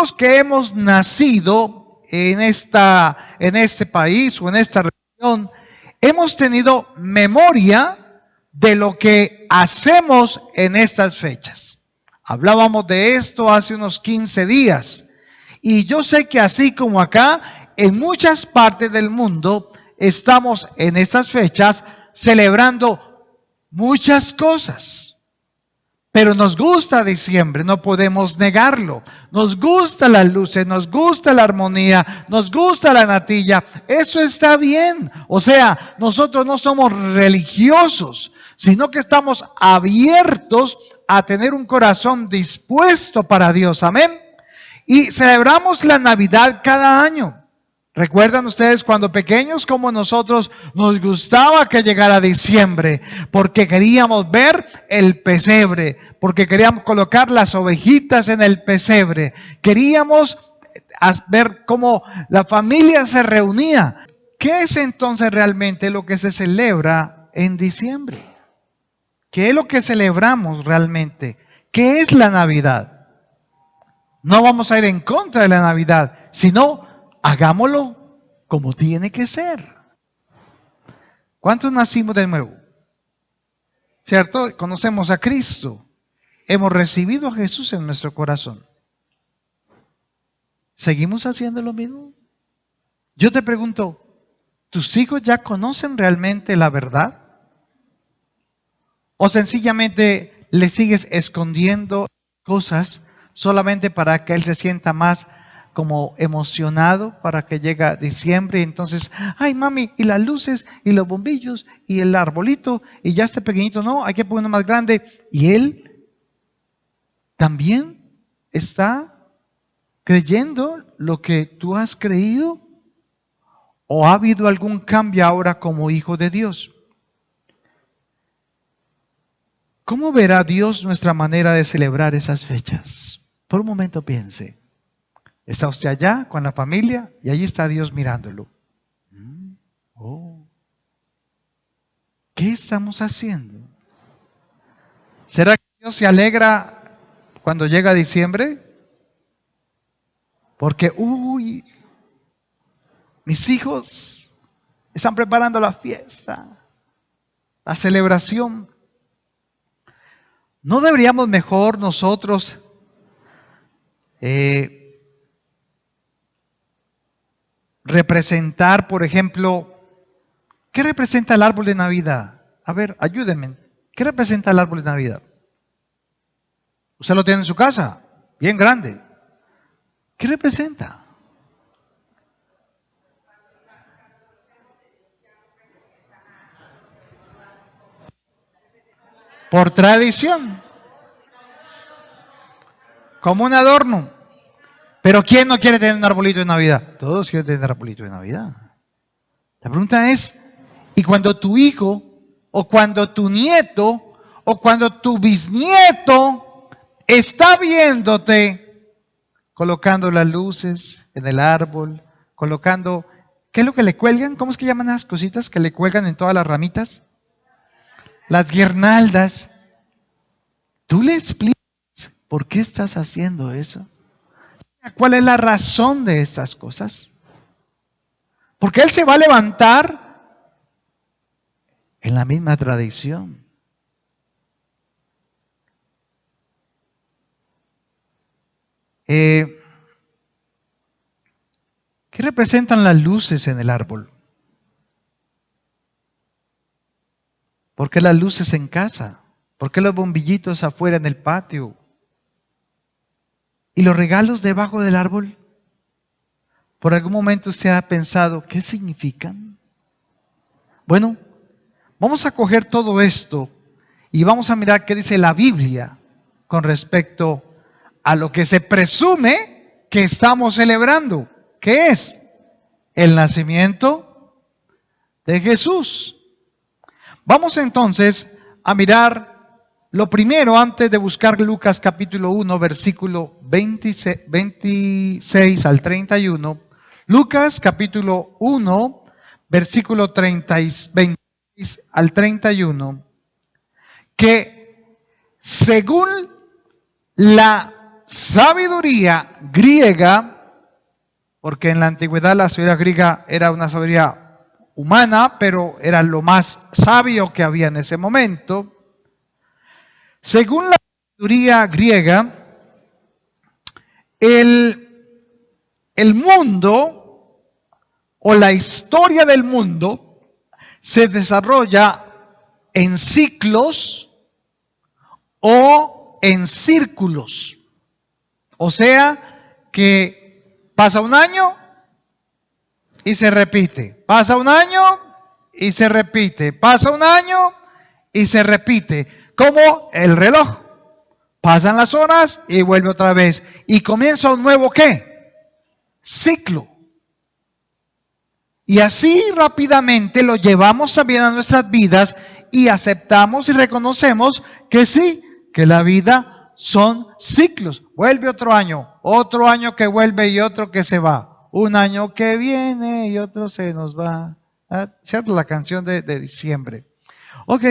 los que hemos nacido en este país o en esta región, hemos tenido memoria de lo que hacemos en estas fechas. Hablábamos de esto hace unos 15 días. Y yo sé que así como acá, en muchas partes del mundo, estamos en estas fechas celebrando muchas cosas. Pero nos gusta diciembre, no podemos negarlo. Nos gusta las luces, nos gusta la armonía, nos gusta la natilla. Eso está bien. O sea, nosotros no somos religiosos, sino que estamos abiertos a tener un corazón dispuesto para Dios. Amén. Y celebramos la Navidad cada año. ¿Recuerdan ustedes cuando pequeños como nosotros nos gustaba que llegara diciembre? Porque queríamos ver el pesebre, porque queríamos colocar las ovejitas en el pesebre. Queríamos ver cómo la familia se reunía. ¿Qué es entonces realmente lo que se celebra en diciembre? ¿Qué es lo que celebramos realmente? ¿Qué es la Navidad? No vamos a ir en contra de la Navidad, sino hagámoslo como tiene que ser. ¿Cuántos nacimos de nuevo? ¿Cierto? Conocemos a Cristo. Hemos recibido a Jesús en nuestro corazón. ¿Seguimos haciendo lo mismo? Yo te pregunto, ¿tus hijos ya conocen realmente la verdad? ¿O sencillamente le sigues escondiendo cosas solamente para que él se sienta más como emocionado para que llegue diciembre y entonces, ay mami, y las luces y los bombillos y el arbolito y ya este pequeñito, no, hay que ponerlo más grande? Y él también está creyendo lo que tú has creído, o ha habido algún cambio ahora como hijo de Dios. ¿Cómo verá Dios nuestra manera de celebrar esas fechas? Por un momento piense. Está usted allá con la familia y allí está Dios mirándolo. ¿Qué estamos haciendo? ¿Será que Dios se alegra cuando llega diciembre? Porque, mis hijos están preparando la fiesta, la celebración. ¿No deberíamos mejor nosotros representar, por ejemplo, ¿qué representa el árbol de Navidad? A ver, ayúdenme. ¿Qué representa el árbol de Navidad? Usted lo tiene en su casa, bien grande. ¿Qué representa? Por tradición, como un adorno. Pero ¿quién no quiere tener un arbolito de Navidad? Todos quieren tener un arbolito de Navidad. La pregunta es, ¿y cuando tu hijo, o cuando tu nieto, o cuando tu bisnieto está viéndote colocando las luces en el árbol, colocando, ¿qué es lo que le cuelgan? ¿Cómo es que llaman las cositas que le cuelgan en todas las ramitas? Las guirnaldas. ¿Tú le explicas por qué estás haciendo eso? ¿Cuál es la razón de estas cosas? Porque él se va a levantar en la misma tradición. ¿Qué representan las luces en el árbol? ¿Por qué las luces en casa? ¿Por qué los bombillitos afuera en el patio? ¿Y los regalos debajo del árbol? ¿Por algún momento usted ha pensado qué significan? Bueno, vamos a coger todo esto y vamos a mirar qué dice la Biblia con respecto a lo que se presume que estamos celebrando. ¿Qué es? El nacimiento de Jesús. Vamos entonces a mirar lo primero antes de buscar Lucas capítulo 1, versículo 26 al 31. Lucas capítulo 1, versículo 26 al 31. Que según la sabiduría griega, porque en la antigüedad la sabiduría griega era una sabiduría humana, pero era lo más sabio que había en ese momento. Según la sabiduría griega, el mundo o la historia del mundo se desarrolla en ciclos o en círculos. O sea, que pasa un año y se repite. Pasa un año y se repite. Pasa un año y se repite. Como el reloj. Pasan las horas y vuelve otra vez. Y comienza un nuevo ¿qué? Ciclo. Y así rápidamente lo llevamos también a nuestras vidas y aceptamos y reconocemos que sí, que la vida son ciclos. Vuelve otro año que vuelve y otro que se va. Un año que viene y otro se nos va. ¿Cierto? La canción de diciembre. Ok.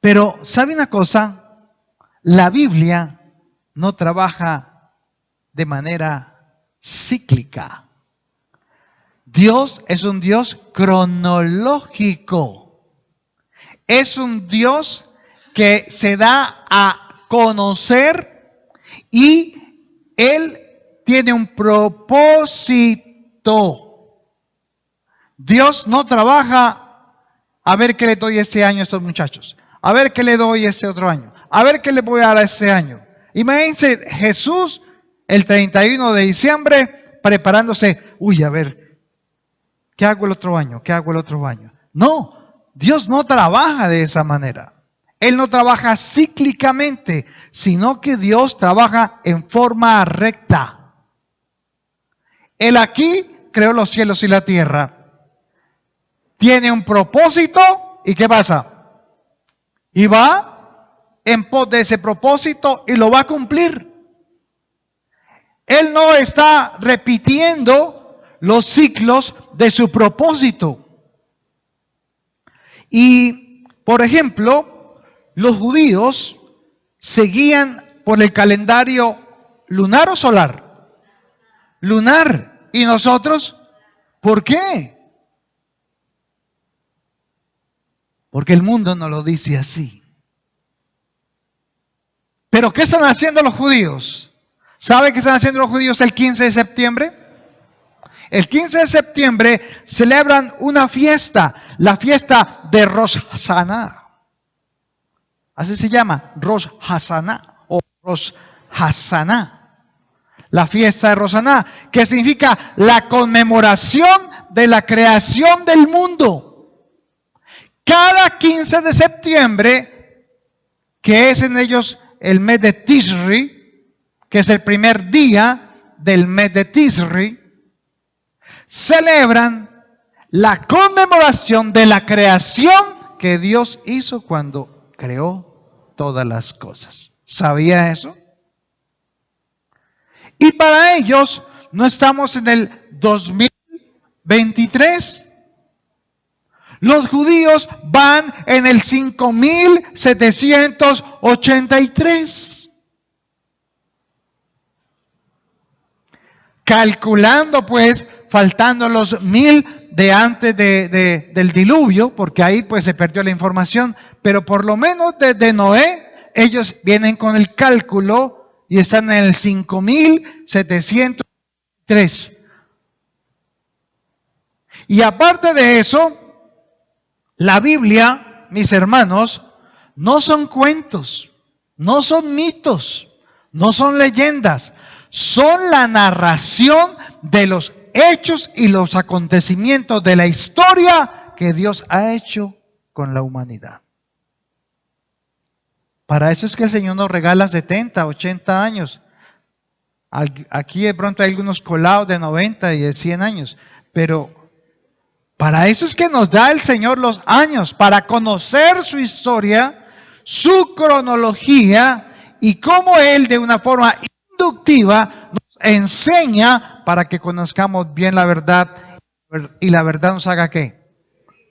Pero, ¿sabe una cosa? La Biblia no trabaja de manera cíclica. Dios es un Dios cronológico. Es un Dios que se da a conocer y Él tiene un propósito. Dios no trabaja a ver qué le doy este año a estos muchachos, a ver qué le doy este otro año, a ver qué le voy a dar este año. Imagínense Jesús el 31 de diciembre preparándose, a ver, ¿qué hago el otro año? ¿Qué hago el otro año? No, Dios no trabaja de esa manera. Él no trabaja cíclicamente, sino que Dios trabaja en forma recta. Él aquí creó los cielos y la tierra. Tiene un propósito y ¿qué pasa? Y va en pos de ese propósito y lo va a cumplir. Él no está repitiendo los ciclos de su propósito. Y, por ejemplo, los judíos seguían por el calendario lunar o solar. Lunar. ¿Y nosotros? ¿Por qué? Porque el mundo no lo dice así. ¿Pero qué están haciendo los judíos? ¿Sabe qué están haciendo los judíos el 15 de septiembre? El 15 de septiembre celebran una fiesta, la fiesta de Rosh Hashanah. Así se llama, Rosh Hashanah o Rosh Hashanah. La fiesta de Rosh Hashanah, que significa la conmemoración de la creación del mundo. Cada 15 de septiembre, que es en ellos el mes de Tishri, que es el primer día del mes de Tishri, celebran la conmemoración de la creación que Dios hizo cuando creó todas las cosas. ¿Sabía eso? Y para ellos no estamos en el 2023. Los judíos van en el 5783. Calculando pues, faltando los 1000 de antes del diluvio, porque ahí pues se perdió la información, pero por lo menos desde Noé, ellos vienen con el cálculo y están en el 5703. Y aparte de eso, la Biblia, mis hermanos, no son cuentos, no son mitos, no son leyendas, son la narración de los hechos y los acontecimientos de la historia que Dios ha hecho con la humanidad. Para eso es que el Señor nos regala 70, 80 años. Aquí de pronto hay algunos colados de 90 y de 100 años, pero para eso es que nos da el Señor los años, para conocer su historia, su cronología y cómo Él de una forma inductiva nos enseña para que conozcamos bien la verdad y la verdad nos haga ¿qué?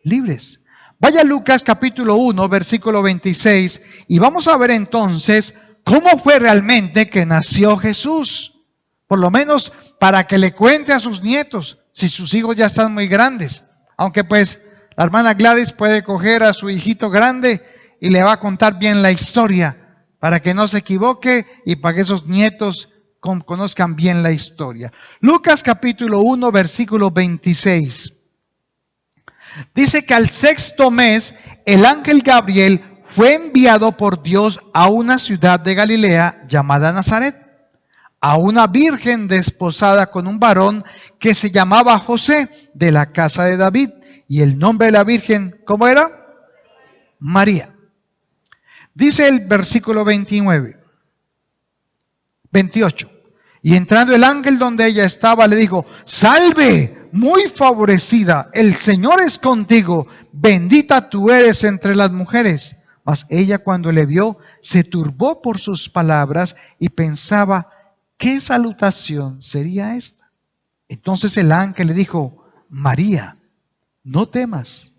Libres. Vaya a Lucas capítulo 1, versículo 26 y vamos a ver entonces cómo fue realmente que nació Jesús. Por lo menos para que le cuente a sus nietos, si sus hijos ya están muy grandes. Aunque pues la hermana Gladys puede coger a su hijito grande y le va a contar bien la historia, para que no se equivoque y para que esos nietos conozcan bien la historia. Lucas capítulo 1, versículo 26. Dice que al sexto mes, el ángel Gabriel fue enviado por Dios a una ciudad de Galilea llamada Nazaret, a una virgen desposada con un varón que se llamaba José, de la casa de David. Y el nombre de la virgen, ¿cómo era? María. Dice el versículo 28. Y entrando el ángel donde ella estaba, le dijo: salve, muy favorecida, el Señor es contigo, bendita tú eres entre las mujeres. Mas ella, cuando le vio, se turbó por sus palabras y pensaba: ¿qué salutación sería esta? Entonces el ángel le dijo: María, no temas,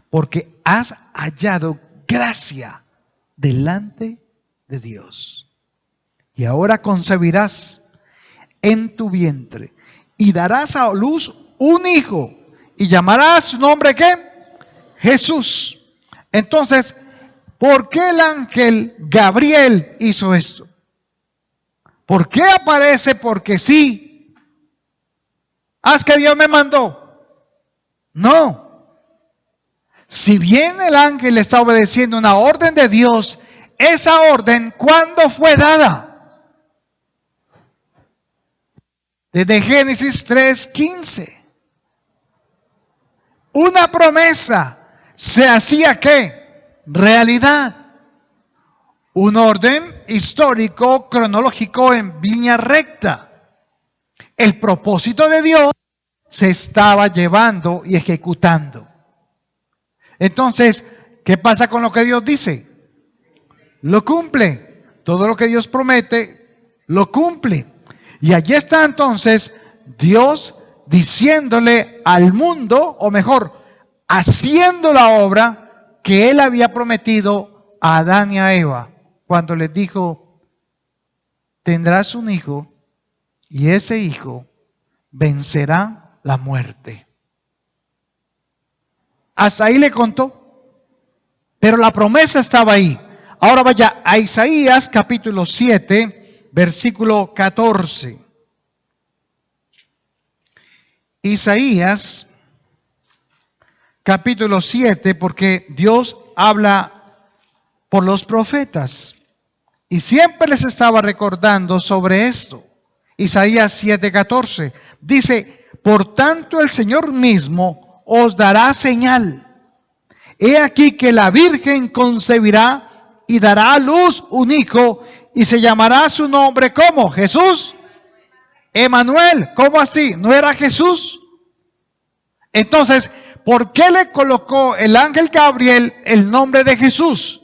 porque has hallado gracia delante de Dios. Y ahora concebirás en tu vientre y darás a luz un hijo y llamarás su nombre, ¿qué? Jesús. Entonces, ¿por qué el ángel Gabriel hizo esto? ¿Por qué aparece? Porque sí. ¿Haz que Dios me mandó? No. Si bien el ángel está obedeciendo una orden de Dios, esa orden, ¿cuándo fue dada? Desde Génesis 3:15. Una promesa se hacía ¿qué? Realidad. Un orden histórico, cronológico en línea recta. El propósito de Dios se estaba llevando y ejecutando. Entonces, ¿qué pasa con lo que Dios dice? Lo cumple. Todo lo que Dios promete, lo cumple. Y allí está entonces Dios diciéndole al mundo, o mejor, haciendo la obra que Él había prometido a Adán y a Eva, cuando les dijo: tendrás un hijo y ese hijo vencerá la muerte. Hasta ahí le contó, pero la promesa estaba ahí. Ahora vaya a Isaías capítulo 7, versículo 14. Isaías capítulo 7, porque Dios habla por los profetas y siempre les estaba recordando sobre esto. Isaías 7:14 dice: por tanto el Señor mismo os dará señal. He aquí que la Virgen concebirá y dará a luz un hijo y se llamará su nombre, ¿cómo? Jesús. Emanuel. ¿Cómo así? ¿No era Jesús? Entonces, ¿por qué le colocó el ángel Gabriel el nombre de Jesús?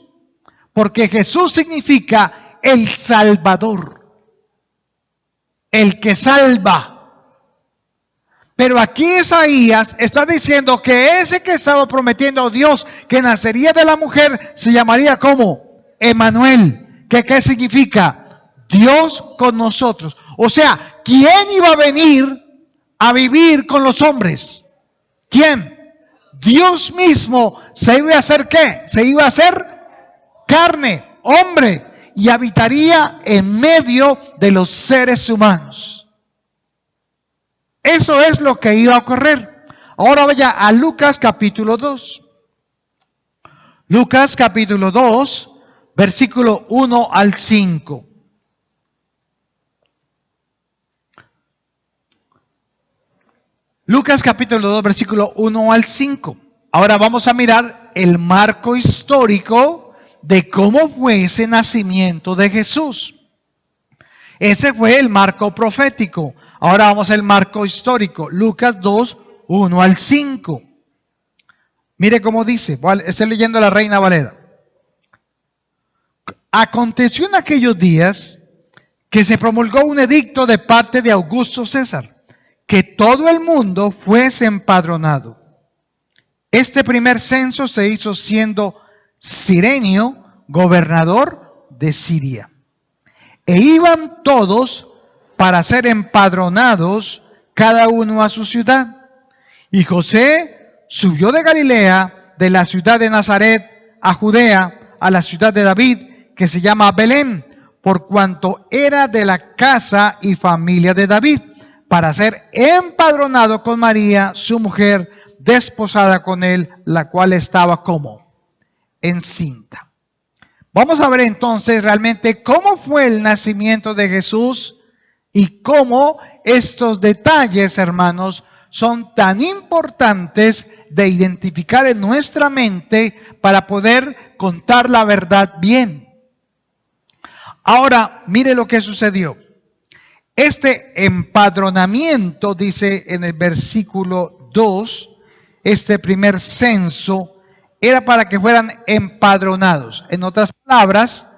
Porque Jesús significa el Salvador, el que salva. Pero aquí Isaías está diciendo que ese que estaba prometiendo Dios, que nacería de la mujer, se llamaría como Emanuel. ¿Qué significa? Dios con nosotros. O sea, ¿quién iba a venir a vivir con los hombres? ¿Quién? Dios mismo se iba a hacer ¿qué? Se iba a hacer carne, hombre, y habitaría en medio de los seres humanos. Eso es lo que iba a ocurrir. Ahora vaya a Lucas capítulo 2. Lucas capítulo 2, versículo 1 al 5. Lucas capítulo 2, versículo 1 al 5. Ahora vamos a mirar el marco histórico de cómo fue ese nacimiento de Jesús. Ese fue el marco profético. Ahora vamos al marco histórico. Lucas 2, 1 al 5. Mire cómo dice. Estoy leyendo la Reina Valera. Aconteció en aquellos días que se promulgó un edicto de parte de Augusto César, que todo el mundo fuese empadronado. Este primer censo se hizo siendo Cirenio gobernador de Siria. E iban todos para ser empadronados, cada uno a su ciudad. Y José subió de Galilea, de la ciudad de Nazaret, a Judea, a la ciudad de David, que se llama Belén, por cuanto era de la casa y familia de David, para ser empadronado con María, su mujer, desposada con él, la cual estaba como encinta. Vamos a ver entonces realmente cómo fue el nacimiento de Jesús y cómo estos detalles, hermanos, son tan importantes de identificar en nuestra mente para poder contar la verdad bien. Ahora, mire lo que sucedió. Este empadronamiento, dice en el versículo 2, este primer censo, era para que fueran empadronados. En otras palabras,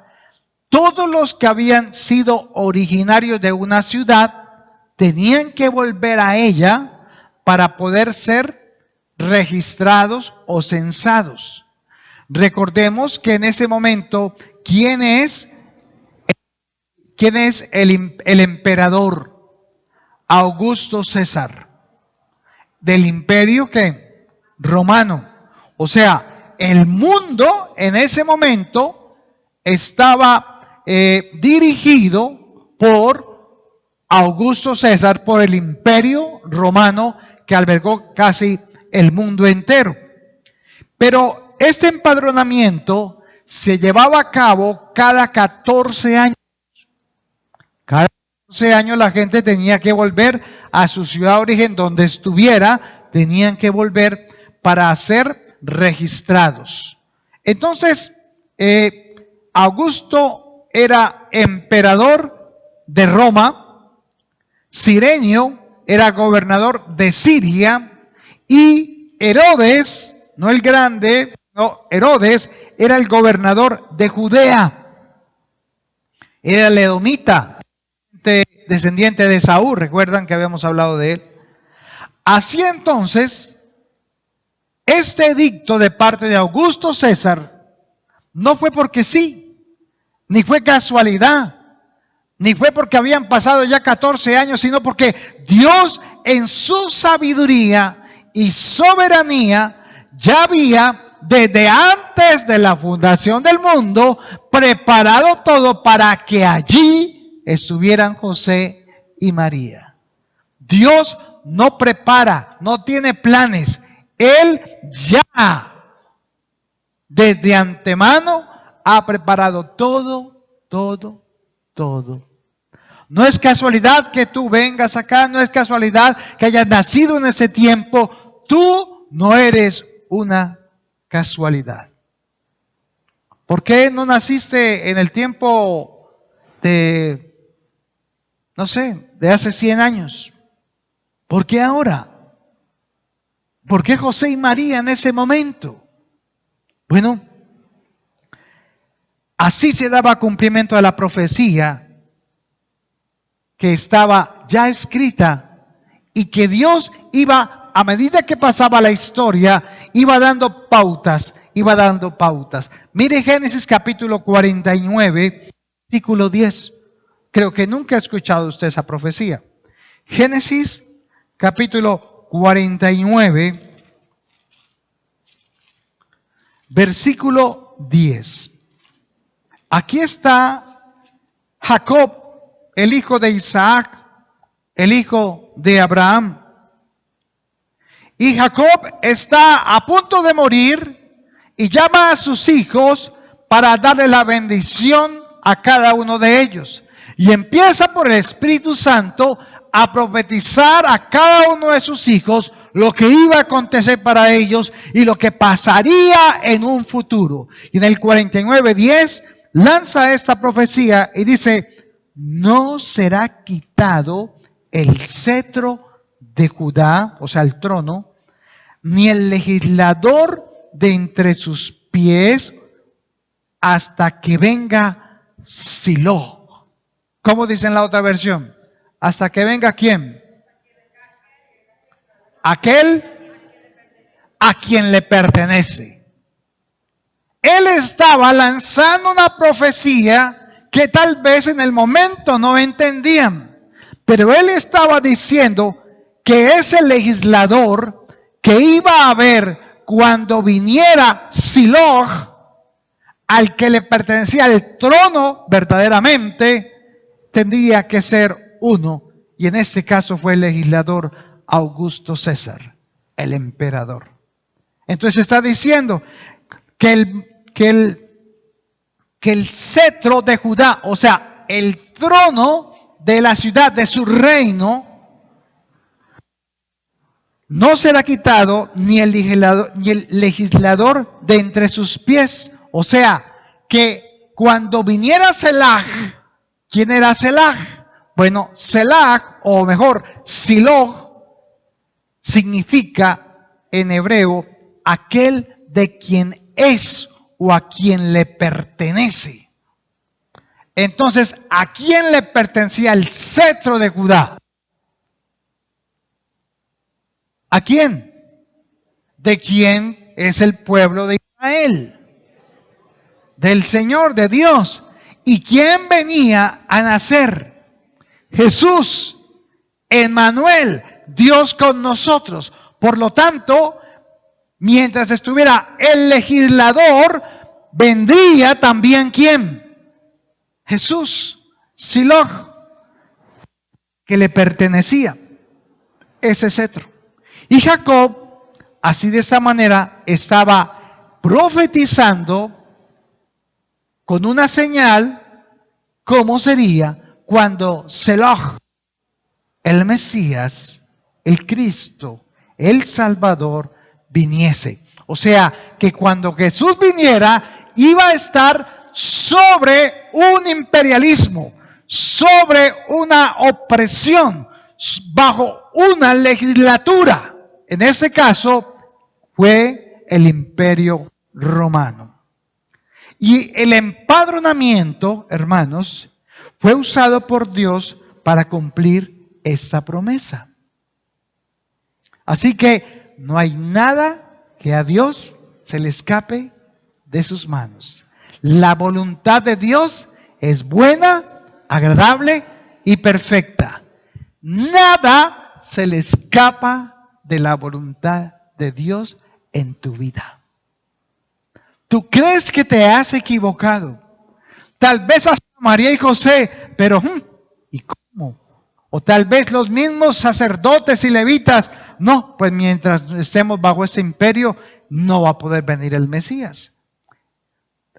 todos los que habían sido originarios de una ciudad tenían que volver a ella para poder ser registrados o censados. Recordemos que en ese momento, ¿quién es el emperador? Augusto César, del imperio ¿qué? Romano. O sea, el mundo en ese momento estaba dirigido por Augusto César, por el imperio romano que albergó casi el mundo entero. Pero este empadronamiento se llevaba a cabo cada 14 años. Cada 14 años la gente tenía que volver a su ciudad de origen, donde estuviera, tenían que volver para ser registrados. Entonces, Augusto era emperador de Roma, Cirenio era gobernador de Siria y Herodes, no el grande, no, Herodes era el gobernador de Judea. Era el edomita, descendiente de Saúl, recuerdan que habíamos hablado de él. Así entonces, este edicto de parte de Augusto César no fue porque sí, ni fue casualidad, ni fue porque habían pasado ya 14 años, sino porque Dios en su sabiduría y soberanía ya había desde antes de la fundación del mundo preparado todo para que allí estuvieran José y María. Dios no prepara, no tiene planes. Él ya desde antemano ha preparado todo. No es casualidad que tú vengas acá, no es casualidad que hayas nacido en ese tiempo. Tú no eres una casualidad. ¿Por qué no naciste en el tiempo de, no sé, de hace 100 años? ¿Por qué ahora? ¿Por qué José y María en ese momento? Bueno, así se daba cumplimiento a la profecía que estaba ya escrita y que Dios iba, a medida que pasaba la historia, iba dando pautas. Mire Génesis capítulo 49, versículo 10. Creo que nunca ha escuchado usted esa profecía. Génesis capítulo 49, versículo 10. Aquí está Jacob, el hijo de Isaac, el hijo de Abraham. Y Jacob está a punto de morir y llama a sus hijos para darle la bendición a cada uno de ellos. Y empieza por el Espíritu Santo a profetizar a cada uno de sus hijos lo que iba a acontecer para ellos y lo que pasaría en un futuro. Y en el 49:10 lanza esta profecía y dice: no será quitado el cetro de Judá, o sea, el trono, ni el legislador de entre sus pies hasta que venga Silo. ¿Cómo dice en la otra versión? ¿Hasta que venga quién? Aquel a quien le pertenece. Él estaba lanzando una profecía que tal vez en el momento no entendían. Pero él estaba diciendo que ese legislador que iba a haber cuando viniera Shiloh, al que le pertenecía el trono verdaderamente, tendría que ser uno. Y en este caso fue el legislador Augusto César, el emperador. Entonces está diciendo que el cetro de Judá, o sea, el trono de la ciudad, de su reino, no será quitado ni el legislador de entre sus pies. O sea, que cuando viniera Selah, ¿quién era Selah? Bueno, Selah, o mejor, Shiloh, significa en hebreo aquel de quien es o a quien le pertenece. Entonces, ¿a quién le pertenecía el cetro de Judá? ¿A quién? ¿De quién es el pueblo de Israel? Del Señor, de Dios. ¿Y quién venía a nacer? Jesús, Emmanuel, Dios con nosotros. Por lo tanto, mientras estuviera el legislador, vendría también ¿quién? Jesús, Shiloh, que le pertenecía ese cetro. Y Jacob, así de esta manera, estaba profetizando con una señal cómo sería cuando Shiloh, el Mesías, el Cristo, el Salvador, viniese. O sea, que cuando Jesús viniera, iba a estar sobre un imperialismo, sobre una opresión, bajo una legislatura. En este caso, fue el Imperio Romano. Y el empadronamiento, hermanos, fue usado por Dios para cumplir esta promesa. Así que no hay nada que a Dios se le escape de sus manos. La voluntad de Dios es buena, agradable y perfecta. Nada se le escapa de la voluntad de Dios en tu vida. Tú crees que te has equivocado. Tal vez hasta María y José, pero ¿y cómo? O tal vez los mismos sacerdotes y levitas. No, pues mientras estemos bajo ese imperio, no va a poder venir el Mesías.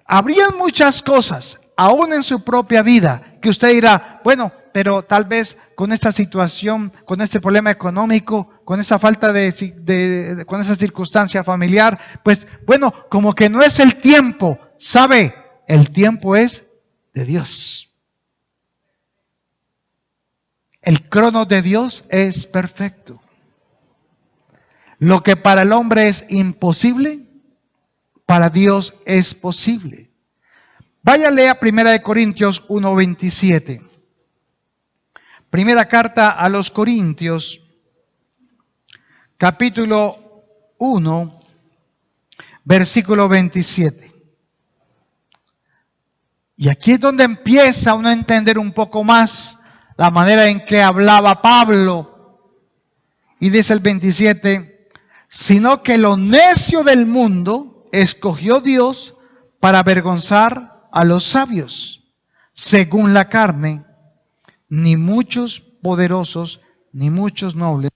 Habrían muchas cosas, aún en su propia vida, que usted dirá, bueno, pero tal vez con esta situación, con este problema económico, con esa falta con esa circunstancia familiar, pues bueno, como que no es el tiempo. ¿Sabe? El tiempo es de Dios. El crono de Dios es perfecto. Lo que para el hombre es imposible, para Dios es posible. Váyale a 1 Corintios 1:27. Primera carta a los Corintios, capítulo 1, versículo 27. Y aquí es donde empieza uno a entender un poco más la manera en que hablaba Pablo. Y dice el 27, sino que lo necio del mundo escogió Dios para avergonzar a los sabios, según la carne, ni muchos poderosos, ni muchos nobles.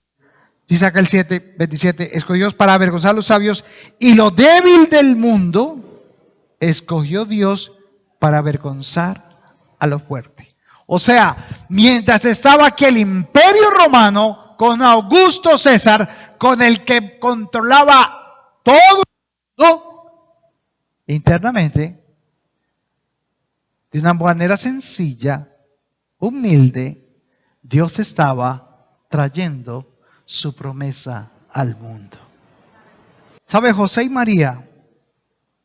Dice acá el 27, escogió Dios para avergonzar a los sabios, y lo débil del mundo escogió Dios para avergonzar a lo fuerte. O sea, mientras estaba aquí el Imperio Romano con Augusto César, con el que controlaba todo el mundo, internamente, de una manera sencilla, humilde, Dios estaba trayendo su promesa al mundo. ¿Sabe? José y María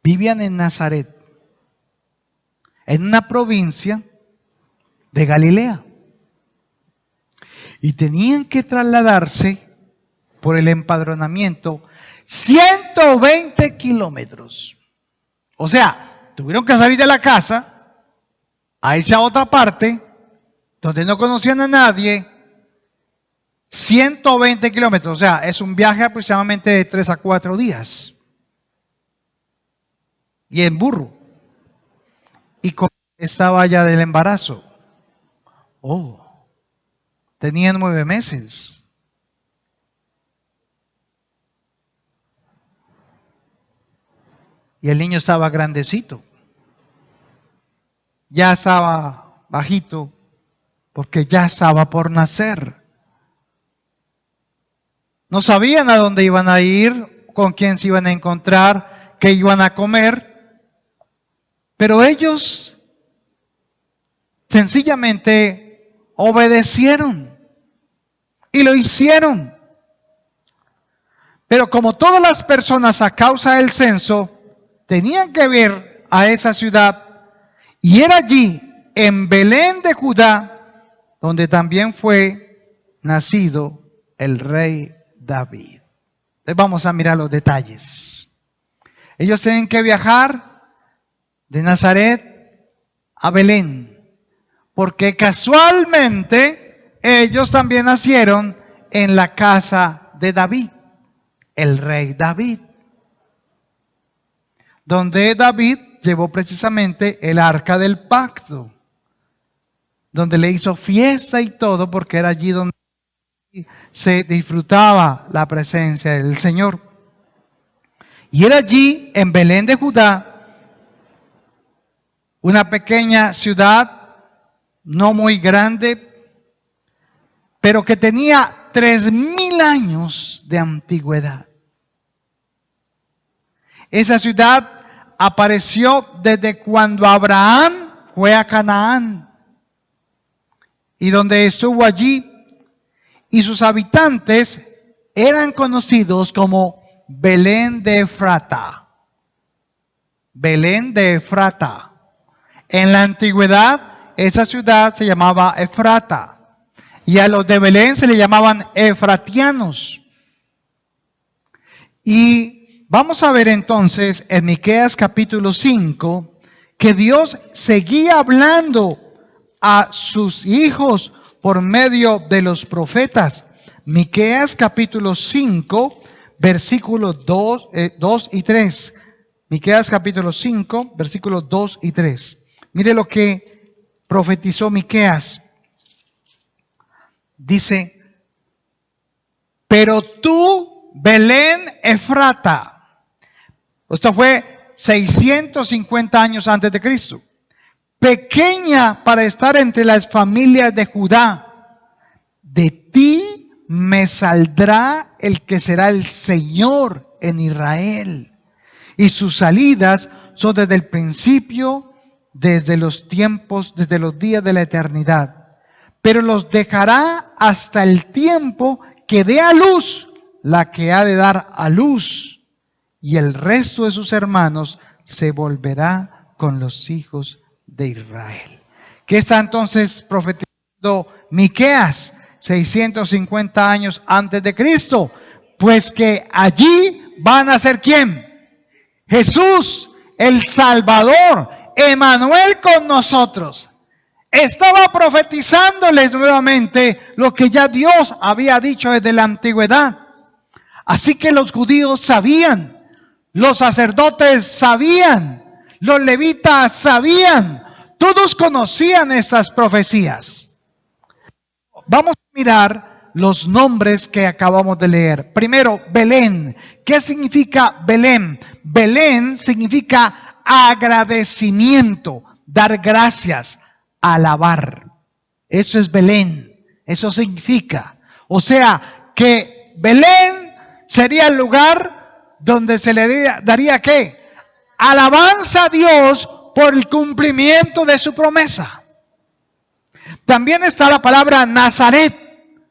vivían en Nazaret, en una provincia de Galilea, y tenían que trasladarse por el empadronamiento 120 kilómetros. O sea, tuvieron que salir de la casa a irse a otra parte, donde no conocían a nadie, 120 kilómetros, o sea, es un viaje aproximadamente de 3 a 4 días. Y en burro. Y como estaba ya del embarazo. Oh, tenía 9 meses. Y el niño estaba grandecito. Ya estaba bajito, porque ya estaba por nacer. No sabían a dónde iban a ir, con quién se iban a encontrar, qué iban a comer. Pero ellos sencillamente obedecieron y lo hicieron. Pero como todas las personas a causa del censo tenían que ver a esa ciudad, y era allí, en Belén de Judá, donde también fue nacido el rey David. Entonces vamos a mirar los detalles. Ellos tienen que viajar de Nazaret a Belén, porque casualmente ellos también nacieron en la casa de David, el rey David, donde David llevó precisamente el arca del pacto, donde le hizo fiesta y todo, porque era allí donde se disfrutaba la presencia del Señor. Y era allí, en Belén de Judá, una pequeña ciudad, no muy grande, pero que tenía 3000 años de antigüedad. Esa ciudad apareció desde cuando Abraham fue a Canaán, y donde estuvo allí, y sus habitantes eran conocidos como Belén de Efrata. Belén de Efrata. En la antigüedad, esa ciudad se llamaba Efrata, y a los de Belén se le llamaban efratianos. Y vamos a ver entonces en Miqueas capítulo 5 que Dios seguía hablando a sus hijos por medio de los profetas. Miqueas capítulo 5, versículos 2 y 3. Miqueas capítulo 5, versículos 2 y 3. Mire lo que profetizó Miqueas. Dice, pero tú, Belén Efrata, esto fue 650 años antes de Cristo, pequeña para estar entre las familias de Judá, de ti me saldrá el que será el Señor en Israel, y sus salidas son desde el principio, desde los tiempos, desde los días de la eternidad. Pero los dejará hasta el tiempo que dé a luz la que ha de dar a luz, y el resto de sus hermanos se volverá con los hijos de Israel. ¿Qué está entonces profetizando Miqueas 650 años antes de Cristo? Pues que allí van a ser ¿quién? Jesús, el Salvador, Emmanuel con nosotros. Estaba profetizándoles nuevamente lo que ya Dios había dicho desde la antigüedad. Así que los judíos sabían, los sacerdotes sabían, los levitas sabían, todos conocían estas profecías. Vamos a mirar los nombres que acabamos de leer. Primero, Belén. ¿Qué significa Belén? Belén significa agradecimiento, dar gracias, alabar. Eso es Belén. Eso significa. O sea, que Belén sería el lugar donde se le daría ¿qué? Alabanza a Dios por el cumplimiento de su promesa. También está la palabra Nazaret.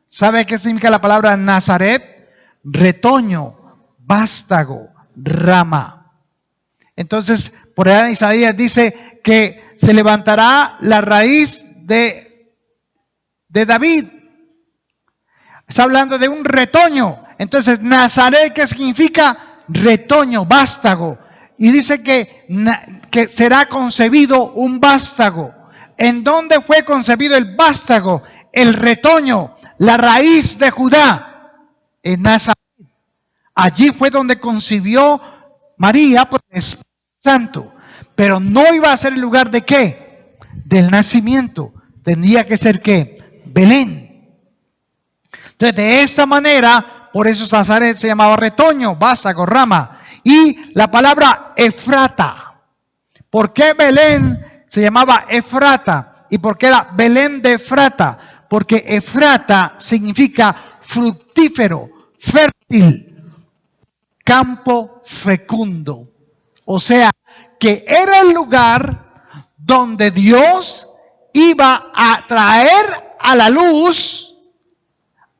¿Sabe qué significa la palabra Nazaret? Retoño, vástago, rama. Entonces, por allá en Isaías dice que se levantará la raíz de David. Está hablando de un retoño. Entonces, Nazaret, ¿qué significa? Retoño, vástago. Y dice que será concebido un vástago. ¿En dónde fue concebido el vástago, el retoño, la raíz de Judá? En Nazaret. Allí fue donde concibió María por el Espíritu Santo. Pero no iba a ser el lugar de ¿qué? Del nacimiento. Tendría que ser ¿qué? Belén. Entonces, de esa manera, por eso Nazaret se llamaba retoño, vástago, rama. Y la palabra Efrata. ¿Por qué Belén se llamaba Efrata? ¿Y por qué era Belén de Efrata? Porque Efrata significa fructífero, fértil, campo fecundo. O sea, que era el lugar donde Dios iba a traer a la luz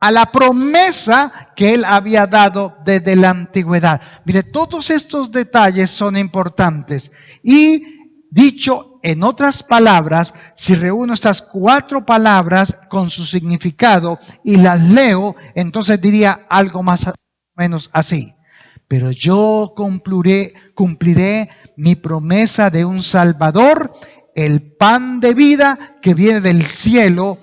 a la promesa que Él había dado desde la antigüedad. Mire, todos estos detalles son importantes. Y dicho en otras palabras, si reúno estas 4 palabras con su significado y las leo, entonces diría algo más o menos así. Pero yo cumpliré mi promesa de un Salvador, el pan de vida que viene del cielo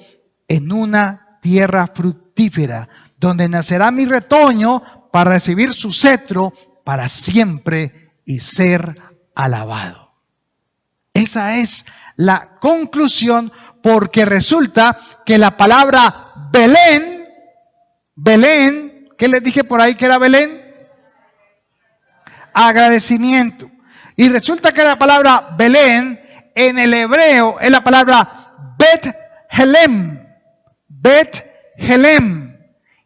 en una tierra fructífera, donde nacerá mi retoño para recibir su cetro para siempre y ser alabado. Esa es la conclusión, porque resulta que la palabra Belén, ¿qué les dije por ahí que era Belén? Agradecimiento. Y resulta que la palabra Belén en el hebreo es la palabra Bet-Helem. Bet-Helem.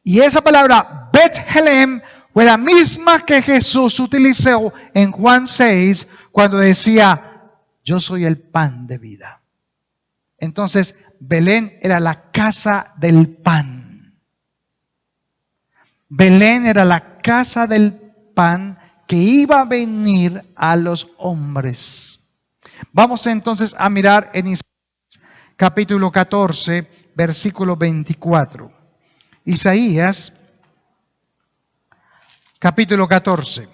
Y esa palabra Bet-Helem fue la misma que Jesús utilizó en Juan 6 cuando decía, yo soy el pan de vida. Entonces, Belén era la casa del pan. Belén era la casa del pan que iba a venir a los hombres. Vamos entonces a mirar en Isaías capítulo 14, versículo 24. Isaías capítulo 14.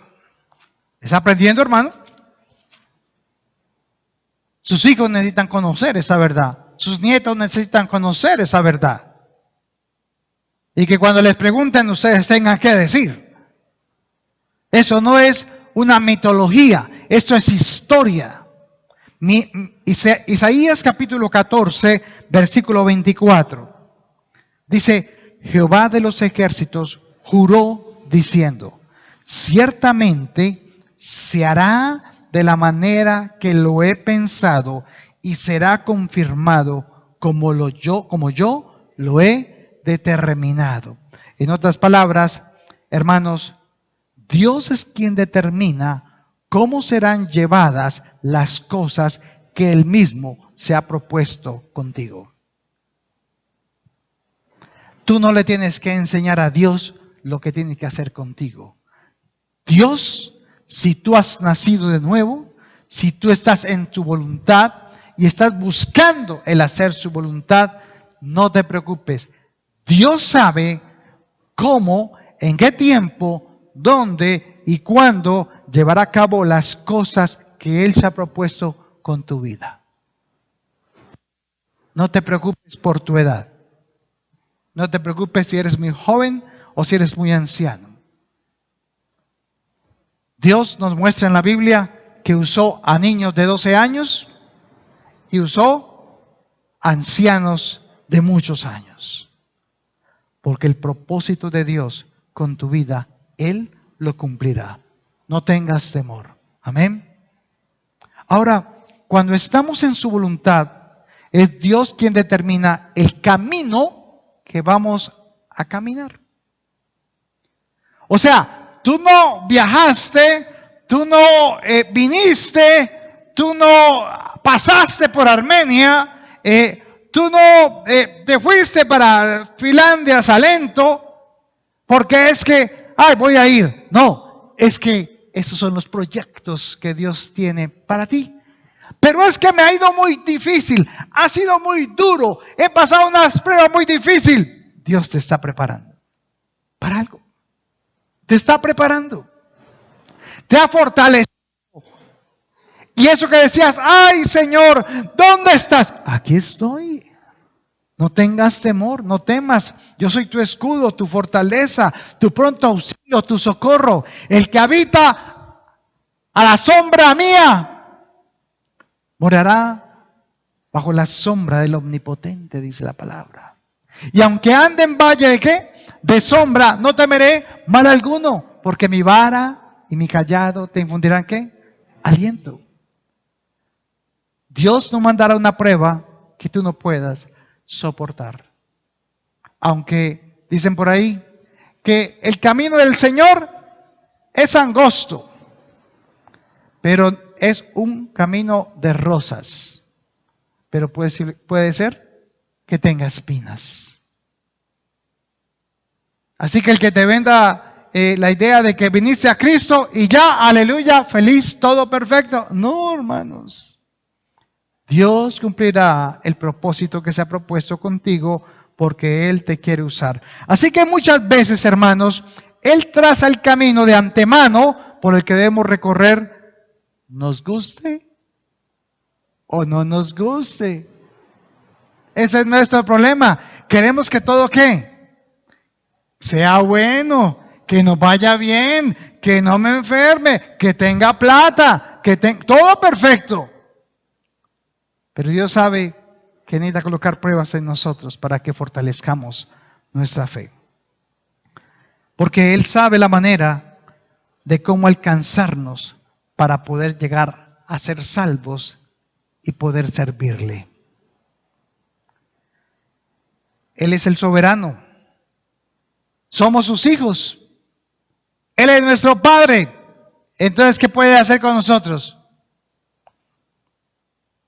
¿Está aprendiendo, hermano? Sus hijos necesitan conocer esa verdad. Sus nietos necesitan conocer esa verdad. Y que cuando les pregunten, ustedes tengan que decir. Eso no es una mitología, esto es historia. Isaías capítulo 14, versículo 24. Dice, Jehová de los ejércitos juró diciendo, ciertamente se hará de la manera que lo he pensado y será confirmado como yo lo he determinado. En otras palabras, hermanos, Dios es quien determina cómo serán llevadas las cosas que Él mismo se ha propuesto contigo. Tú no le tienes que enseñar a Dios lo que tiene que hacer contigo. Dios, si tú has nacido de nuevo, si tú estás en tu voluntad y estás buscando el hacer su voluntad, no te preocupes. Dios sabe cómo, en qué tiempo, dónde y cuándo llevará a cabo las cosas que Él se ha propuesto con tu vida. No te preocupes por tu edad. No te preocupes si eres muy joven o si eres muy anciano. Dios nos muestra en la Biblia que usó a niños de 12 años y usó ancianos de muchos años. Porque el propósito de Dios con tu vida, Él lo cumplirá. No tengas temor. Amén. Ahora, cuando estamos en su voluntad, es Dios quien determina el camino que vamos a caminar. O sea, tú no viajaste, tú no viniste, tú no pasaste por Armenia, tú no te fuiste para Finlandia, Salento, porque es que, voy a ir. No, es que esos son los proyectos que Dios tiene para ti. Pero es que me ha ido muy difícil, ha sido muy duro, he pasado unas pruebas muy difíciles. Dios te está preparando para algo. Te está preparando. Te ha fortalecido. Y eso que decías, ay Señor, ¿dónde estás? Aquí estoy. No tengas temor, no temas. Yo soy tu escudo, tu fortaleza, tu pronto auxilio, tu socorro. El que habita a la sombra mía morará bajo la sombra del Omnipotente, dice la palabra. Y aunque ande en valle de ¿qué? De sombra, no temeré mal alguno, porque mi vara y mi callado te infundirán ¿qué? Aliento. Dios no mandará una prueba que tú no puedas soportar. Aunque dicen por ahí que el camino del Señor es angosto, pero es un camino de rosas. Pero puede ser que tenga espinas. Así que el que te venda la idea de que viniste a Cristo y ya, aleluya, feliz, todo perfecto. No, hermanos. Dios cumplirá el propósito que se ha propuesto contigo porque Él te quiere usar. Así que muchas veces, hermanos, Él traza el camino de antemano por el que debemos recorrer, nos guste o no nos guste. Ese es nuestro problema. Queremos que todo ¿qué? Sea bueno, que nos vaya bien, que no me enferme, que tenga plata, todo perfecto. Pero Dios sabe que necesita colocar pruebas en nosotros para que fortalezcamos nuestra fe. Porque Él sabe la manera de cómo alcanzarnos para poder llegar a ser salvos y poder servirle. Él es el soberano. Somos sus hijos. Él es nuestro Padre. Entonces, ¿qué puede hacer con nosotros?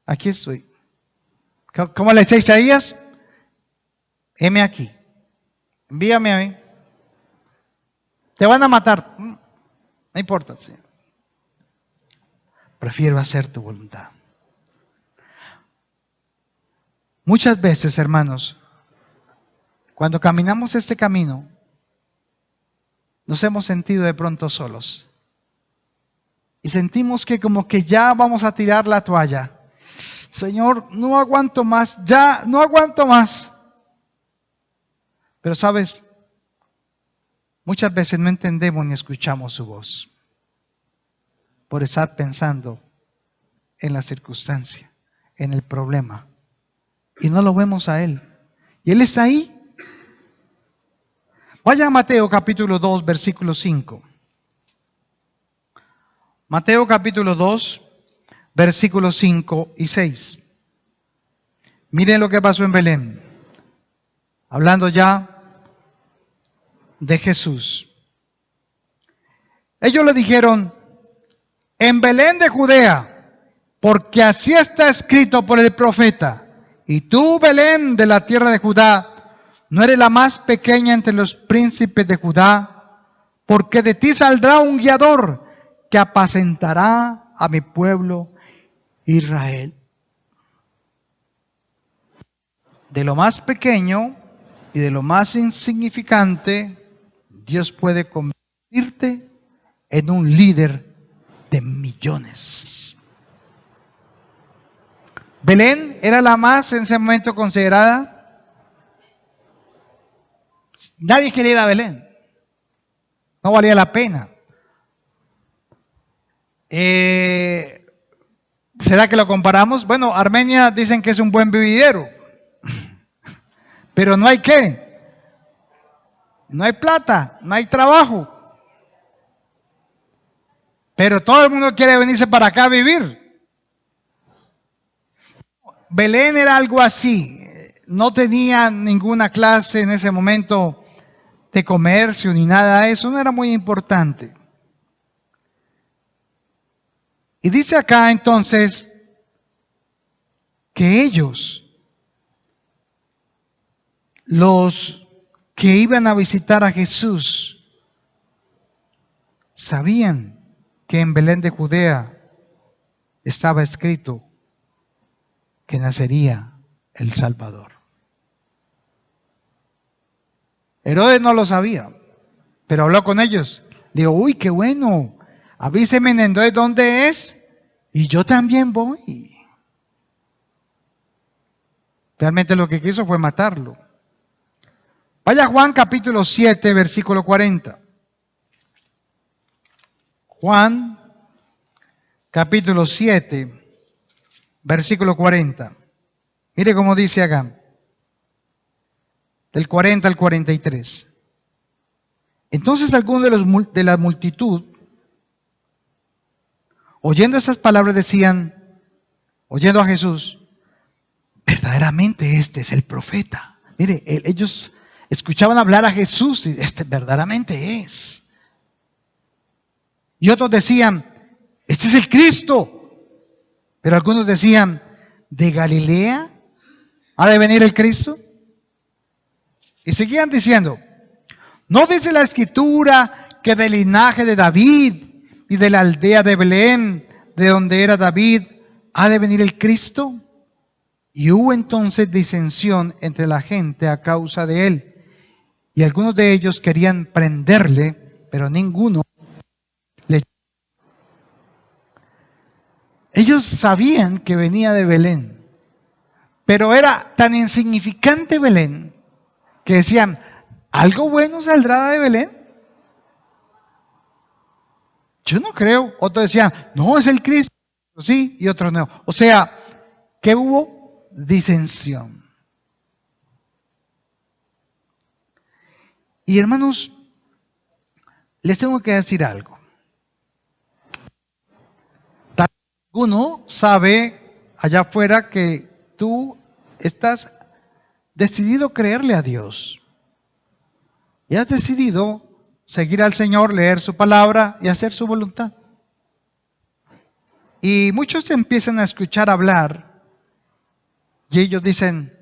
Aquí estoy. ¿Cómo le dice Isaías? Heme aquí. Envíame a mí. Te van a matar. No importa, Señor. Prefiero hacer tu voluntad. Muchas veces, hermanos, cuando caminamos este camino, nos hemos sentido de pronto solos. Y sentimos que como que ya vamos a tirar la toalla. Señor, no aguanto más, ya no aguanto más. Pero sabes, muchas veces no entendemos ni escuchamos su voz por estar pensando en la circunstancia, en el problema. Y no lo vemos a Él. Y Él está ahí. Vaya a Mateo capítulo 2, versículo 5. Mateo capítulo 2, versículos 5 y 6. Miren lo que pasó en Belén. Hablando ya de Jesús. Ellos le dijeron, en Belén de Judea, porque así está escrito por el profeta, y tú, Belén, de la tierra de Judá, no eres la más pequeña entre los príncipes de Judá, porque de ti saldrá un guiador que apacentará a mi pueblo Israel. De lo más pequeño y de lo más insignificante, Dios puede convertirte en un líder de millones. Belén era la más en ese momento considerada. Nadie quería ir a Belén. No valía la pena. ¿Será que lo comparamos? Bueno, Armenia dicen que es un buen vividero. Pero no hay qué. No hay plata, no hay trabajo. Pero todo el mundo quiere venirse para acá a vivir. Belén era algo así. No tenía ninguna clase en ese momento de comercio ni nada de eso. No era muy importante. Y dice acá entonces que ellos, los que iban a visitar a Jesús, sabían que en Belén de Judea estaba escrito que nacería el Salvador. Herodes no lo sabía, pero habló con ellos. Digo, uy, qué bueno. Avíseme entonces dónde es. y yo también voy. Realmente lo que quiso fue matarlo. Vaya a Juan capítulo 7, versículo 40. Juan capítulo 7, versículo 40. Mire cómo dice acá, del 40 al 43. Entonces algunos de la multitud, oyendo esas palabras, decían, oyendo a Jesús, verdaderamente este es el profeta. Mire, ellos escuchaban hablar a Jesús y este verdaderamente es. Y otros decían, este es el Cristo. Pero algunos decían, ¿de Galilea ha de venir el Cristo? Y seguían diciendo, ¿no dice la Escritura que del linaje de David y de la aldea de Belén, de donde era David, ha de venir el Cristo? Y hubo entonces disensión entre la gente a causa de él. Y algunos de ellos querían prenderle, pero ninguno le... Ellos sabían que venía de Belén, pero era tan insignificante Belén que decían, ¿algo bueno saldrá de Belén? Yo no creo. Otros decían, no, es el Cristo. Sí, y otros no. O sea, que hubo disensión. Y hermanos, les tengo que decir algo. Uno sabe allá afuera que tú estás decidido a creerle a Dios. Y has decidido seguir al Señor, leer su palabra y hacer su voluntad. Y muchos empiezan a escuchar hablar y ellos dicen,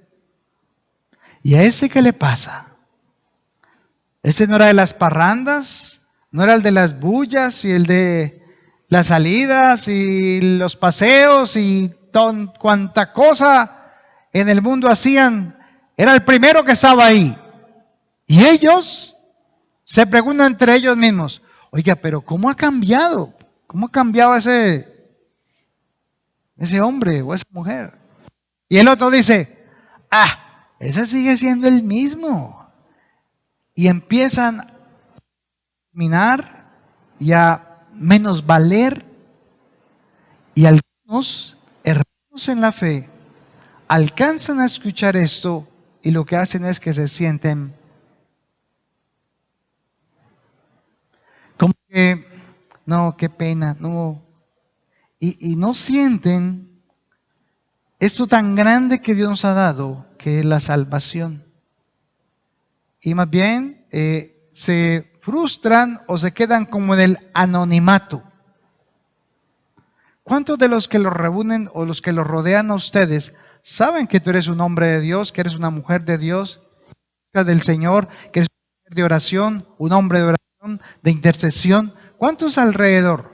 ¿y a ese qué le pasa? ¿Ese no era de las parrandas? ¿No era el de las bullas y el de las salidas y los paseos y cuanta cosa en el mundo hacían? Era el primero que estaba ahí. Y ellos se preguntan entre ellos mismos, oiga, pero ¿cómo ha cambiado? ¿Cómo ha cambiado ese hombre o esa mujer? Y el otro dice, ese sigue siendo el mismo. Y empiezan a minar y a menosvaler, y algunos hermanos en la fe alcanzan a escuchar esto y lo que hacen es que se sienten como que, no, qué pena, no, y no sienten esto tan grande que Dios nos ha dado, que es la salvación. Y más bien se frustran o se quedan como en el anonimato. ¿Cuántos de los que los reúnen o los que los rodean a ustedes saben que tú eres un hombre de Dios, que eres una mujer de Dios, del Señor, que eres una mujer de oración, un hombre de oración, de intercesión? ¿Cuántos alrededor?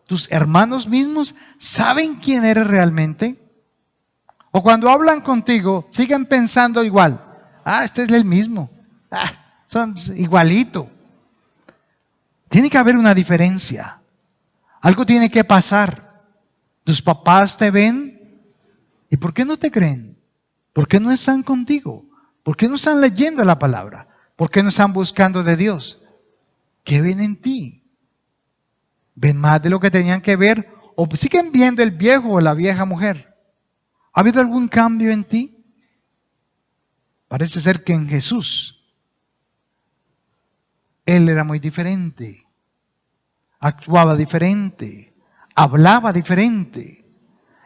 ¿Tus hermanos mismos saben quién eres realmente? O cuando hablan contigo, siguen pensando igual. Este es el mismo. Son igualito. Tiene que haber una diferencia. Algo tiene que pasar. Tus papás te ven, ¿y por qué no te creen? ¿Por qué no están contigo? ¿Por qué no están leyendo la palabra? ¿Por qué no están buscando de Dios? ¿Qué ven en ti? ¿Ven más de lo que tenían que ver? ¿O siguen viendo el viejo o la vieja mujer? ¿Ha habido algún cambio en ti? Parece ser que en Jesús, Él era muy diferente, actuaba diferente, hablaba diferente,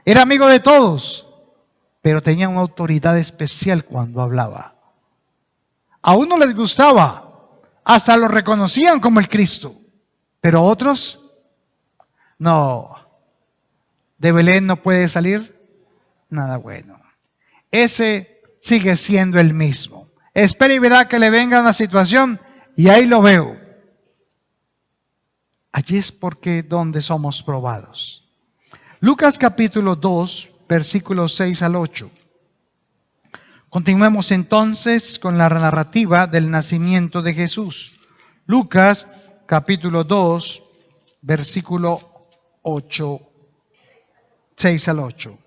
era amigo de todos, pero tenía una autoridad especial cuando hablaba. A unos les gustaba, hasta lo reconocían como el Cristo, pero otros, no, de Belén no puede salir nada bueno. Ese sigue siendo el mismo. Espera y verá que le venga una situación y ahí lo veo. Allí es porque donde somos probados. Lucas capítulo 2, versículos 6 al 8. Continuemos entonces con la narrativa del nacimiento de Jesús. Lucas capítulo 2, versículo 8 6 al 8.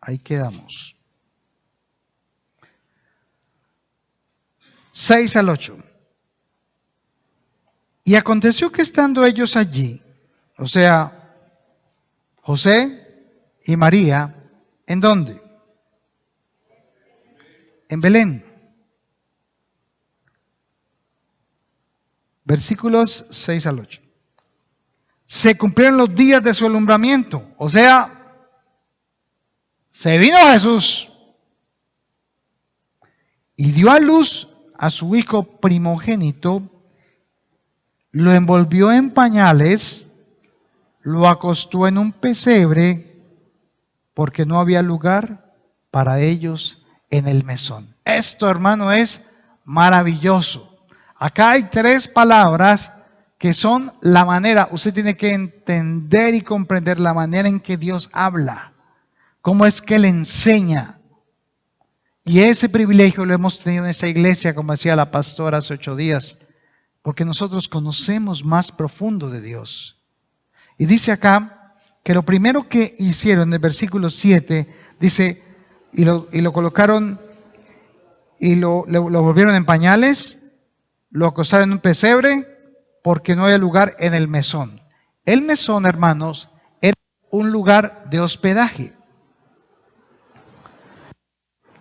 Ahí quedamos. 6 al 8. Y aconteció que estando ellos allí, o sea, José y María, ¿en dónde? En Belén. Versículos 6 al 8. Se cumplieron los días de su alumbramiento, o sea, se vino Jesús y dio a luz a su hijo primogénito, lo envolvió en pañales, lo acostó en un pesebre, porque no había lugar para ellos en el mesón. Esto, hermano, es maravilloso. Acá hay 3 palabras que son la manera, usted tiene que entender y comprender la manera en que Dios habla, cómo es que Él enseña. Y ese privilegio lo hemos tenido en esta iglesia, como decía la pastora hace 8 días, porque nosotros conocemos más profundo de Dios. Y dice acá que lo primero que hicieron en el versículo 7, dice, y lo colocaron y lo volvieron en pañales, lo acostaron en un pesebre, porque no había lugar en el mesón. El mesón, hermanos, era un lugar de hospedaje,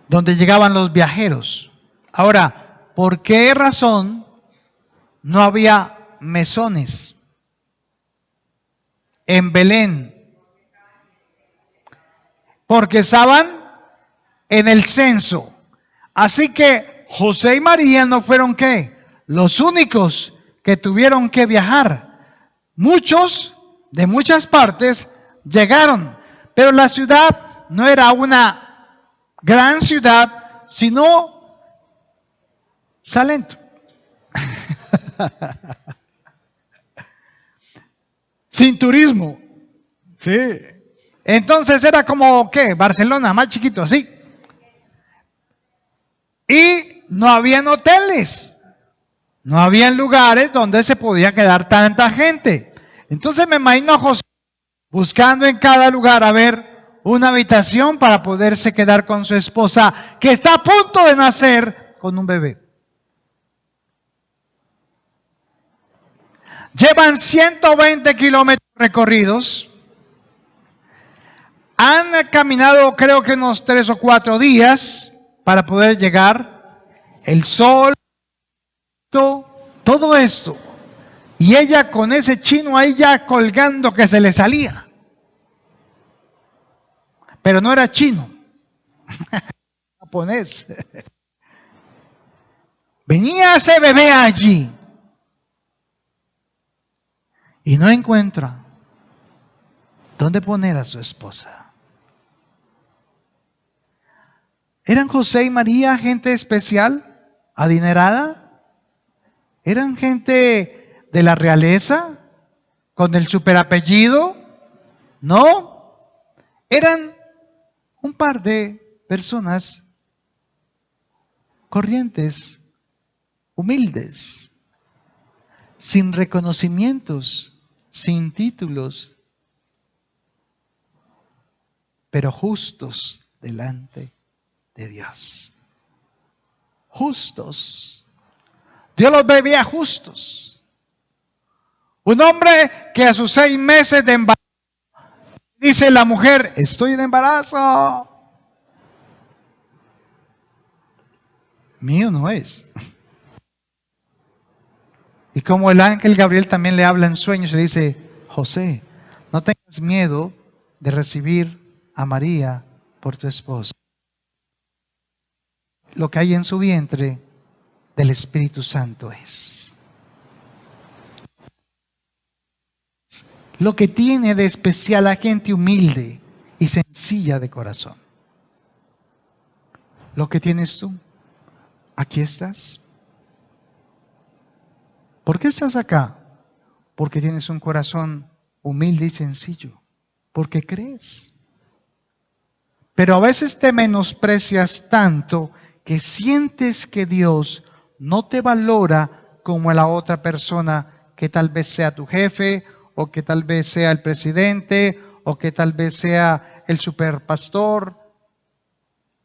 donde llegaban los viajeros. Ahora, ¿por qué razón no había mesones en Belén? Porque estaban en el censo. Así que José y María no fueron ¿qué? Los únicos que tuvieron que viajar. Muchos de muchas partes llegaron, pero la ciudad no era una gran ciudad, sino Salento. Sin turismo. Sí. Entonces era como, ¿qué? Barcelona, más chiquito, así. Y no habían hoteles. No habían lugares donde se podía quedar tanta gente. Entonces me imagino a José buscando en cada lugar a ver una habitación para poderse quedar con su esposa, que está a punto de nacer con un bebé. Llevan 120 kilómetros recorridos. Han caminado creo que unos 3 o 4 días para poder llegar. El sol, todo esto. Y ella con ese chino ahí ya colgando que se le salía. Pero no era chino. Japonés. Venía ese bebé allí. Y no encuentra dónde poner a su esposa. ¿Eran José y María gente especial, adinerada? ¿Eran gente de la realeza, con el superapellido? No, eran un par de personas corrientes, humildes, sin reconocimientos, sin títulos, pero justos delante de Dios. Justos. Dios los veía justos. Un hombre que a sus 6 meses de embarazo dice la mujer, estoy en embarazo. Mío no es. Y como el ángel Gabriel también le habla en sueños y le dice, José, no tengas miedo de recibir a María por tu esposa. Lo que hay en su vientre del Espíritu Santo es. Lo que tiene de especial a gente humilde y sencilla de corazón. Lo que tienes tú. Aquí estás. ¿Por qué estás acá? Porque tienes un corazón humilde y sencillo. Porque crees. Pero a veces te menosprecias tanto que sientes que Dios no te valora como a la otra persona que tal vez sea tu jefe o que tal vez sea el presidente o que tal vez sea el superpastor,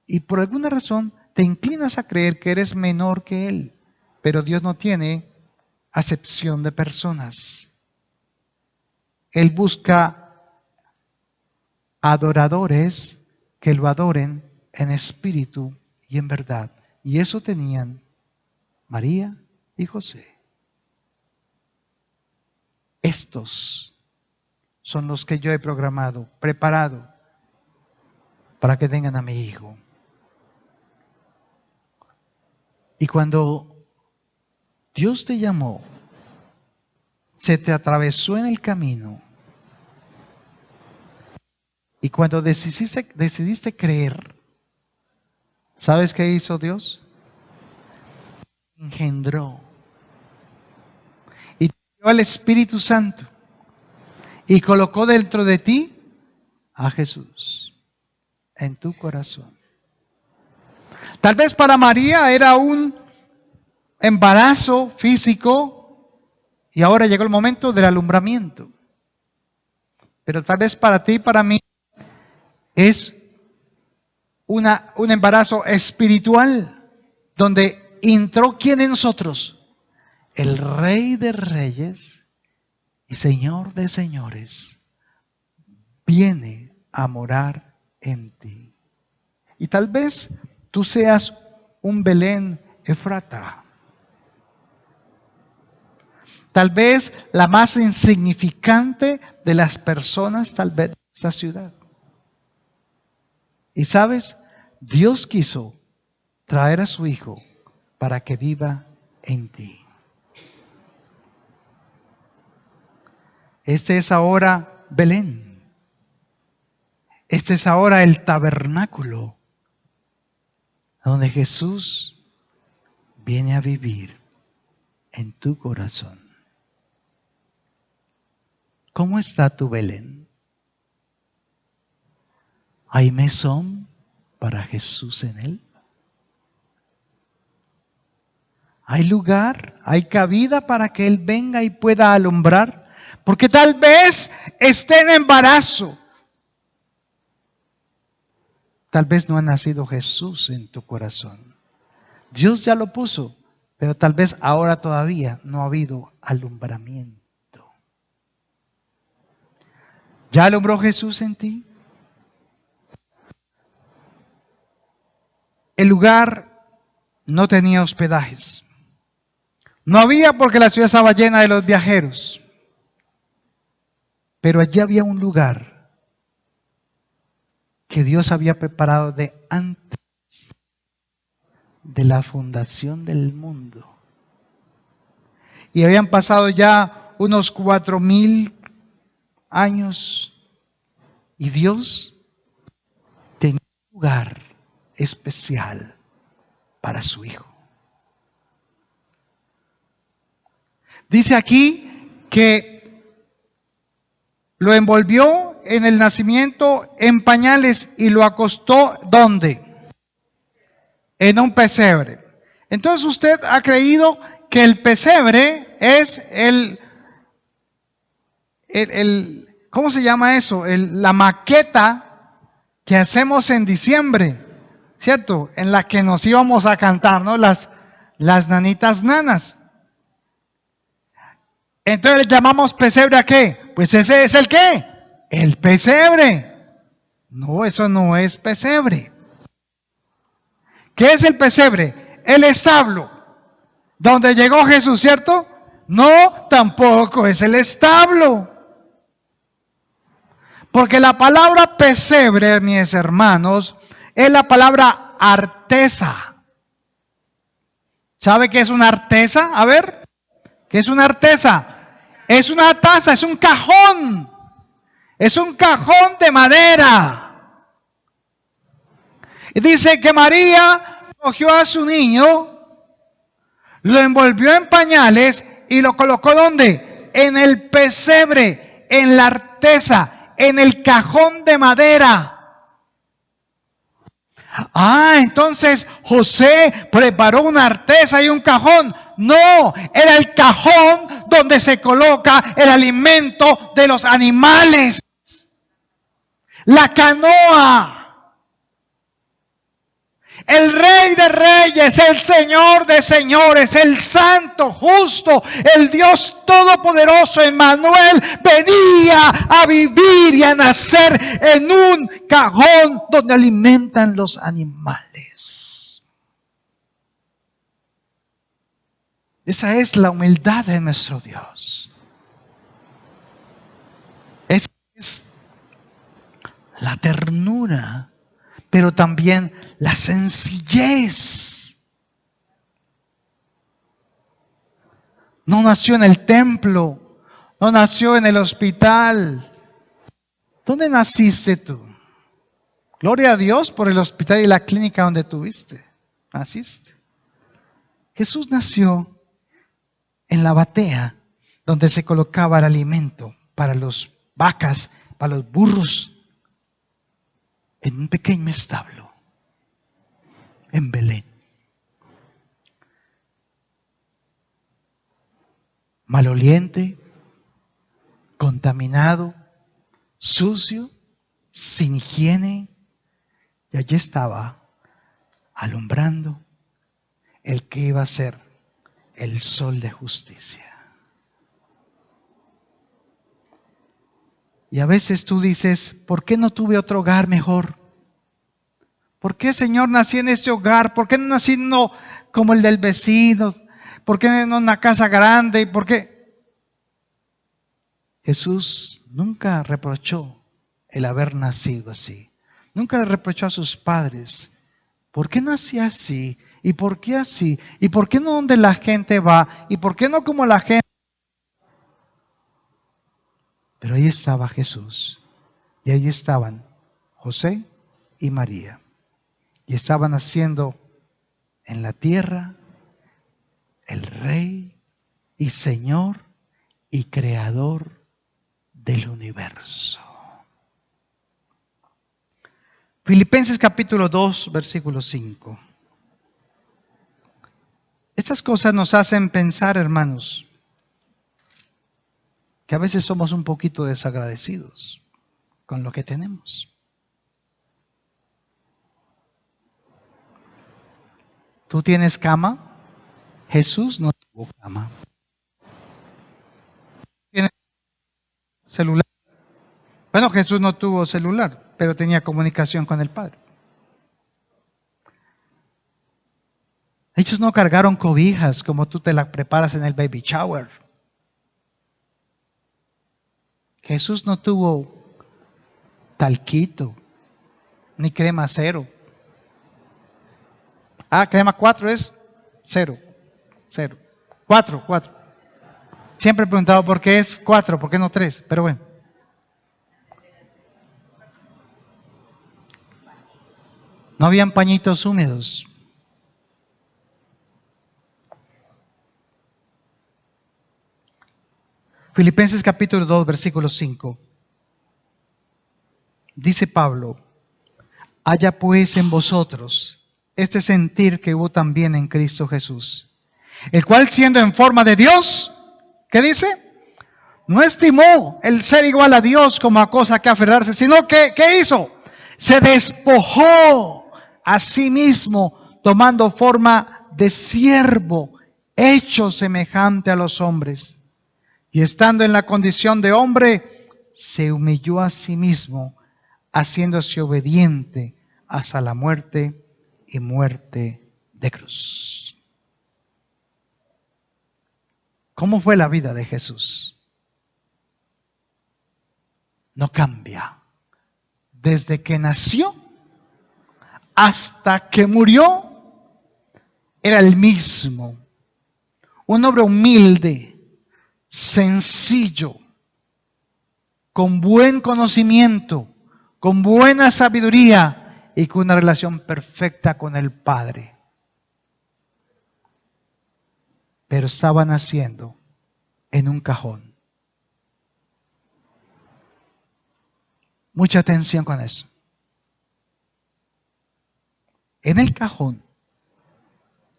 y por alguna razón te inclinas a creer que eres menor que él. Pero Dios no tiene acepción de personas. Él busca adoradores que lo adoren en espíritu y en verdad. Y eso tenían María y José. Estos son los que yo he programado, preparado para que tengan a mi hijo. Y cuando Dios te llamó, se te atravesó en el camino, y cuando decidiste creer, ¿sabes qué hizo Dios? Engendró y te dio al Espíritu Santo y colocó dentro de ti a Jesús en tu corazón. Tal vez para María era un embarazo físico y ahora llegó el momento del alumbramiento. Pero tal vez para ti y para mí es un embarazo espiritual donde entró ¿quién en nosotros? El Rey de Reyes y Señor de Señores viene a morar en ti. Y tal vez tú seas un Belén Efrata. Tal vez la más insignificante de las personas, tal vez de esta ciudad. Y sabes, Dios quiso traer a su Hijo para que viva en ti. Este es ahora Belén. Este es ahora el tabernáculo donde Jesús viene a vivir en tu corazón. ¿Cómo está tu Belén? ¿Hay mesón para Jesús en él? ¿Hay lugar? ¿Hay cabida para que Él venga y pueda alumbrar? Porque tal vez esté en embarazo. Tal vez no ha nacido Jesús en tu corazón. Dios ya lo puso, pero tal vez ahora todavía no ha habido alumbramiento. ¿Ya alumbró Jesús en ti? El lugar no tenía hospedajes. No había porque la ciudad estaba llena de los viajeros. Pero allí había un lugar que Dios había preparado de antes de la fundación del mundo. Y habían pasado ya unos 4,000 años y Dios tenía un lugar especial para su Hijo. Dice aquí que lo envolvió en el nacimiento en pañales y lo acostó ¿dónde? En un pesebre. Entonces usted ha creído que el pesebre es ¿cómo se llama eso? La maqueta que hacemos en diciembre, ¿cierto? En la que nos íbamos a cantar, ¿no? Las nanitas nanas. Entonces le llamamos pesebre ¿a qué? Pues ese es el ¿qué? El pesebre. No, eso no es pesebre. ¿Qué es el pesebre? El establo. Donde llegó Jesús, ¿cierto? No, tampoco es el establo. Porque la palabra pesebre, mis hermanos, es la palabra artesa. ¿Sabe qué es una artesa? A ver, ¿qué es una artesa? Es una taza, es un cajón. Es un cajón de madera. Y dice que María cogió a su niño, lo envolvió en pañales y lo colocó ¿dónde? En el pesebre, en la artesa, en el cajón de madera. Entonces José preparó una artesa y un cajón. No, era el cajón donde se coloca el alimento de los animales. la canoa. El Rey de Reyes, el Señor de Señores, el Santo, Justo, el Dios Todopoderoso, Emmanuel, venía a vivir y a nacer en un cajón donde alimentan los animales. Esa es la humildad de nuestro Dios. Esa es la ternura, pero también la sencillez. No nació en el templo, no nació en el hospital. ¿Dónde naciste tú? Gloria a Dios por el hospital y la clínica donde naciste. Jesús nació en la batea donde se colocaba el alimento para las vacas, para los burros, en un pequeño establo en Belén. Maloliente, contaminado, sucio, sin higiene, y allí estaba alumbrando el que iba a ser el sol de justicia. Y a veces tú dices, ¿por qué no tuve otro hogar mejor? ¿Por qué, Señor, nací en este hogar? ¿Por qué no nací no como el del vecino? ¿Por qué no en una casa grande? ¿Por qué? Jesús nunca reprochó el haber nacido así. Nunca le reprochó a sus padres. ¿Por qué nací así? ¿Y por qué así? ¿Y por qué no donde la gente va? ¿Y por qué no como la gente? Pero ahí estaba Jesús. Y ahí estaban José y María. Y estaban haciendo en la tierra el Rey y Señor y Creador del universo. Filipenses capítulo 2, versículo 5. Estas cosas nos hacen pensar, hermanos, que a veces somos un poquito desagradecidos con lo que tenemos. ¿Tú tienes cama? Jesús no tuvo cama. ¿Tienes celular? Bueno, Jesús no tuvo celular, pero tenía comunicación con el Padre. Ellos no cargaron cobijas como tú te las preparas en el baby shower. Jesús no tuvo talquito, ni crema cero. Crema 4 es 0. 4. Siempre he preguntado por qué es 4, por qué no 3, pero bueno. No habían pañitos húmedos. Filipenses capítulo 2, versículo 5. Dice Pablo, haya pues en vosotros este sentir que hubo también en Cristo Jesús, el cual siendo en forma de Dios, ¿qué dice? No estimó el ser igual a Dios como a cosa que aferrarse, sino que, ¿qué hizo? Se despojó a sí mismo, tomando forma de siervo, hecho semejante a los hombres. Y estando en la condición de hombre, se humilló a sí mismo, haciéndose obediente hasta la muerte y muerte de cruz. ¿Cómo fue la vida de Jesús? No cambia. Desde que nació hasta que murió, era el mismo. Un hombre humilde, sencillo, con buen conocimiento, con buena sabiduría y con una relación perfecta con el Padre. Pero estaba naciendo en un cajón. Mucha atención con eso. En el cajón,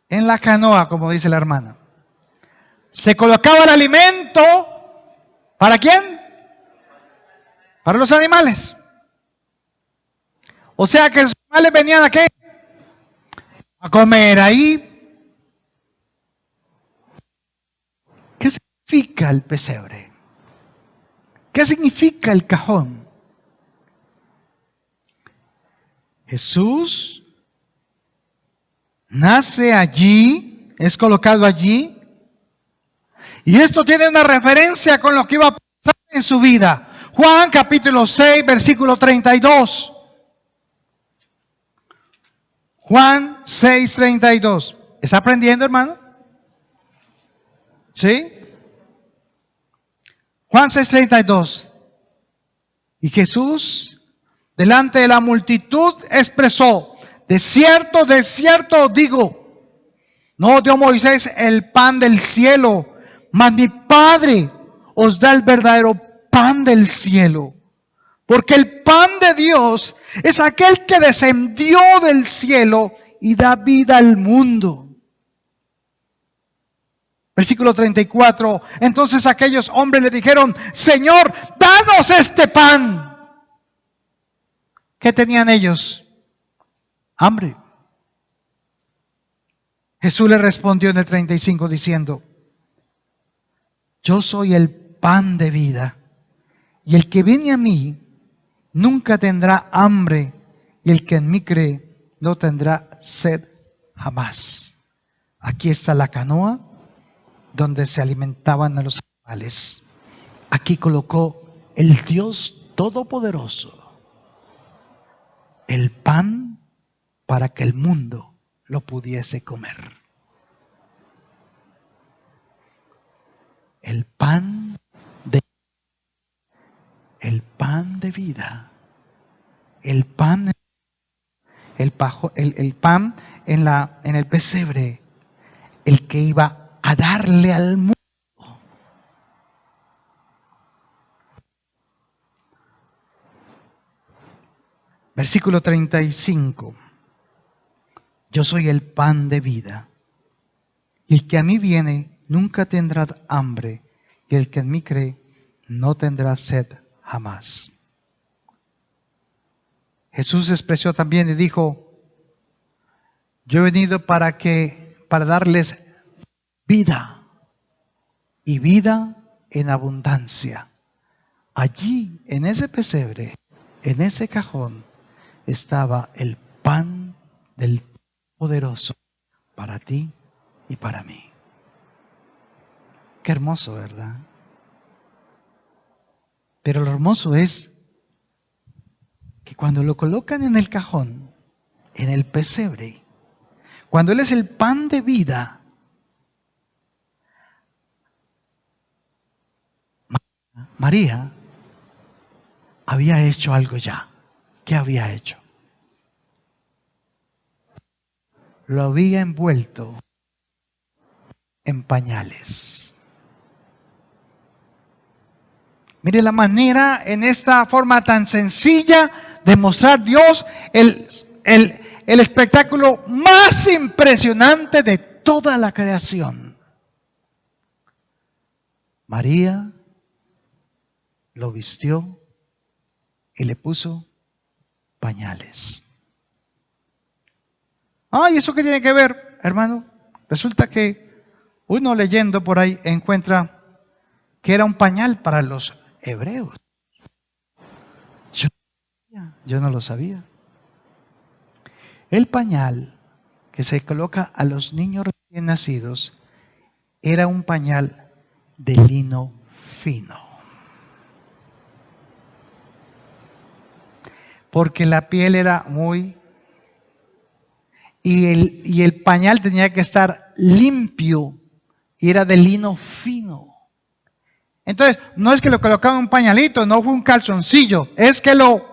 en la canoa, como dice la hermana, se colocaba el alimento. ¿Para quién? Para los animales. O sea que los animales venían ¿a qué? A comer ahí. ¿Qué significa el pesebre? ¿Qué significa el cajón? Jesús nace allí, es colocado allí, y esto tiene una referencia con lo que iba a pasar en su vida. Juan capítulo 6, versículo 32. Juan 6, 32. ¿Está aprendiendo, hermano? ¿Sí? Juan 6, 32. Y Jesús, delante de la multitud, expresó: de cierto os digo, no dio Moisés el pan del cielo, mas mi Padre os da el verdadero pan del cielo. Porque el pan de Dios es aquel que descendió del cielo y da vida al mundo. Versículo 34. Entonces aquellos hombres le dijeron: Señor, danos este pan. ¿Qué tenían ellos? Hambre. Jesús le respondió en el 35 diciendo: yo soy el pan de vida, y el que viene a mí nunca tendrá hambre, y el que en mí cree no tendrá sed jamás. Aquí está la canoa donde se alimentaban a los animales. Aquí colocó el Dios Todopoderoso el pan para que el mundo lo pudiese comer. El pan de vida. El pan en el pesebre, el que iba a darle al mundo. Versículo 35. Yo soy el pan de vida, y el que a mí viene nunca tendrá hambre, y el que en mí cree no tendrá sed jamás. Jesús expresó también y dijo: yo he venido para darles vida, y vida en abundancia. Allí, en ese pesebre, en ese cajón, estaba el pan del poderoso para ti y para mí. Qué hermoso, ¿verdad? Pero lo hermoso es que cuando lo colocan en el cajón, en el pesebre, cuando Él es el pan de vida, María había hecho algo ya. ¿Qué había hecho? Lo había envuelto en pañales. Mire la manera, en esta forma tan sencilla, de mostrar Dios el espectáculo más impresionante de toda la creación. María lo vistió y le puso pañales. ¿Y eso qué tiene que ver, hermano? Resulta que uno leyendo por ahí encuentra que era un pañal para los hebreos. Yo no lo sabía. El pañal que se coloca a los niños recién nacidos era un pañal de lino fino. Porque la piel era muy... Y el pañal tenía que estar limpio y era de lino fino. Entonces, no es que lo colocaban en un pañalito, no fue un calzoncillo, es que lo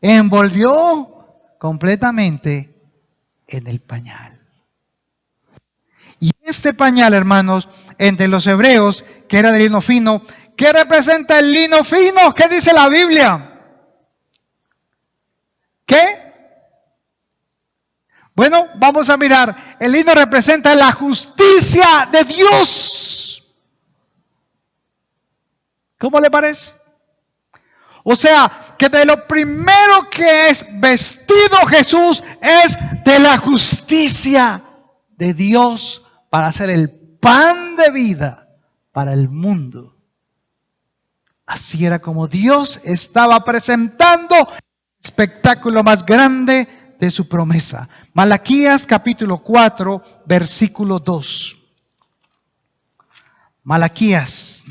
envolvió completamente en el pañal. Y este pañal, hermanos, entre los hebreos, que era de lino fino, ¿qué representa el lino fino? ¿Qué dice la Biblia? ¿Qué? Bueno, vamos a mirar. El lino representa la justicia de Dios. ¿Cómo le parece? O sea, que de lo primero que es vestido Jesús es de la justicia de Dios para ser el pan de vida para el mundo. Así era como Dios estaba presentando el espectáculo más grande de su promesa. Malaquías capítulo 4, versículo 2. Malaquías.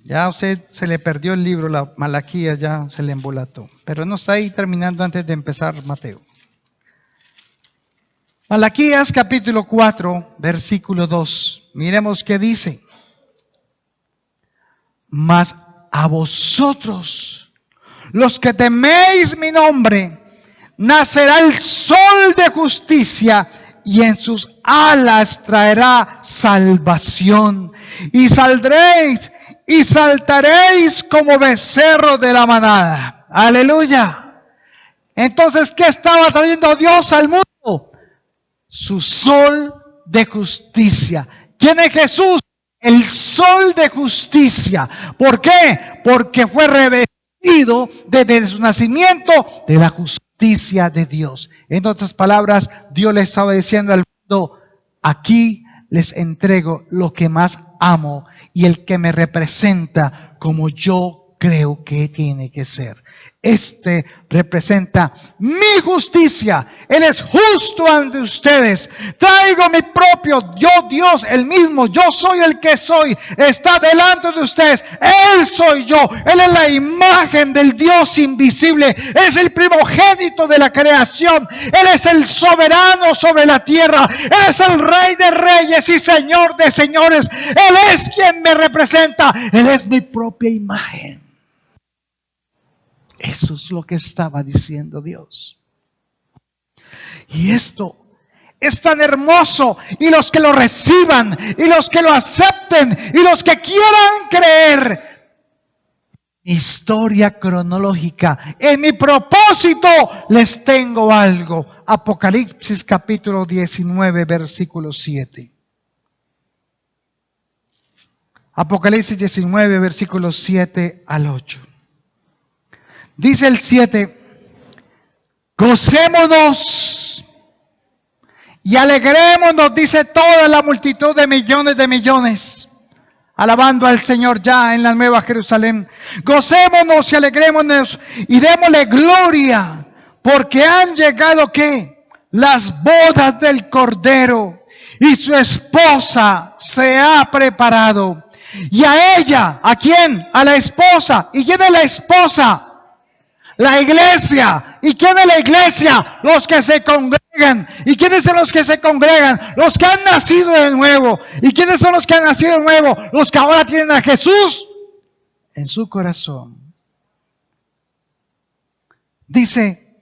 Ya a usted se le perdió el libro, la Malaquías ya se le embolató. Pero no está ahí terminando antes de empezar Mateo. Malaquías capítulo 4, versículo 2. Miremos qué dice. Mas a vosotros, los que teméis mi nombre, nacerá el sol de justicia y en sus alas traerá salvación. Y saldréis y saltaréis como becerros de la manada. Aleluya. Entonces, ¿qué estaba trayendo Dios al mundo? Su sol de justicia. ¿Quién es Jesús? El sol de justicia. ¿Por qué? Porque fue revestido desde su nacimiento de la justicia de Dios. En otras palabras, Dios le estaba diciendo al mundo, aquí les entrego lo que más amo y el que me representa como yo creo que tiene que ser. Este representa mi justicia. Él es justo ante ustedes. Traigo mi propio, yo Dios, el mismo, yo soy el que soy. Está delante de ustedes. Él soy yo. Él es la imagen del Dios invisible. Es el primogénito de la creación. Él es el soberano sobre la tierra. Él es el Rey de reyes y Señor de señores. Él es quien me representa. Él es mi propia imagen. Eso es lo que estaba diciendo Dios. Y esto es tan hermoso. Y los que lo reciban, y los que lo acepten, y los que quieran creer. Mi historia cronológica. En mi propósito les tengo algo. Apocalipsis capítulo 19, versículo 7. Apocalipsis 19, versículos 7 al 8. Dice el 7, gocémonos y alegrémonos, dice toda la multitud de millones, alabando al Señor ya en la Nueva Jerusalén. Gocémonos y alegrémonos y démosle gloria, porque han llegado ¿qué? Las bodas del Cordero y su esposa se ha preparado. Y a ella, ¿a quién? A la esposa. ¿Y quién es la esposa? La iglesia. ¿Y quién es la iglesia? Los que se congregan. ¿Y quiénes son los que se congregan? Los que han nacido de nuevo. ¿Y quiénes son los que han nacido de nuevo? Los que ahora tienen a Jesús en su corazón. Dice,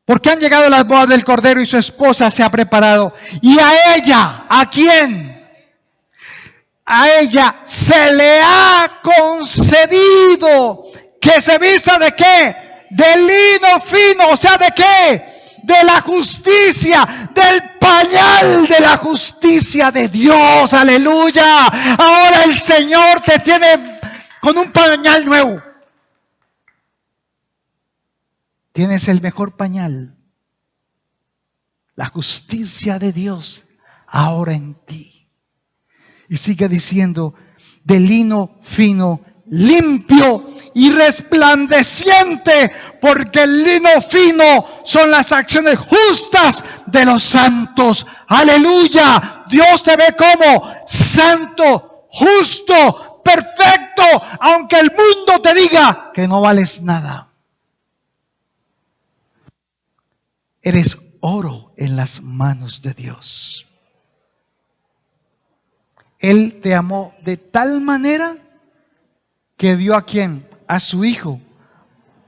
porque han llegado las bodas del Cordero y su esposa se ha preparado. Y a ella, ¿a quién? A ella se le ha concedido que se vista ¿de qué? De lino fino, o sea, ¿de qué? De la justicia, del pañal de la justicia de Dios, aleluya. Ahora el Señor te tiene con un pañal nuevo. Tienes el mejor pañal, la justicia de Dios, ahora en ti. Y sigue diciendo, de lino fino, limpio y resplandeciente, porque el lino fino son las acciones justas de los santos. Aleluya. Dios te ve como santo, justo, perfecto, aunque el mundo te diga que no vales nada. Eres oro en las manos de Dios. Él te amó de tal manera que dio ¿a quién? A su Hijo,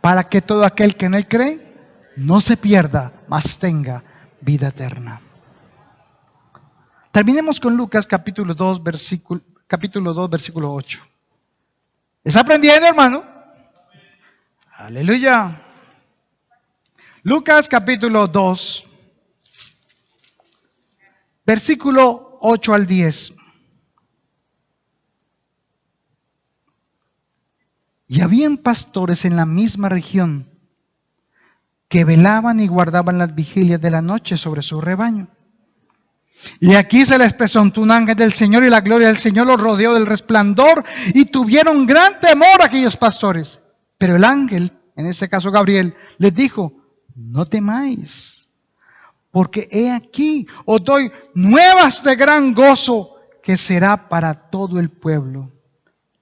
para que todo aquel que en Él cree no se pierda, mas tenga vida eterna. Terminemos con Lucas capítulo 2, versículo 8. ¿Está aprendiendo, hermano? Aleluya. Lucas capítulo 2, versículo 8 al 10. Y habían pastores en la misma región que velaban y guardaban las vigilias de la noche sobre su rebaño. Y aquí se les presentó un ángel del Señor y la gloria del Señor los rodeó del resplandor y tuvieron gran temor aquellos pastores. Pero el ángel, en este caso Gabriel, les dijo: no temáis, porque he aquí os doy nuevas de gran gozo que será para todo el pueblo,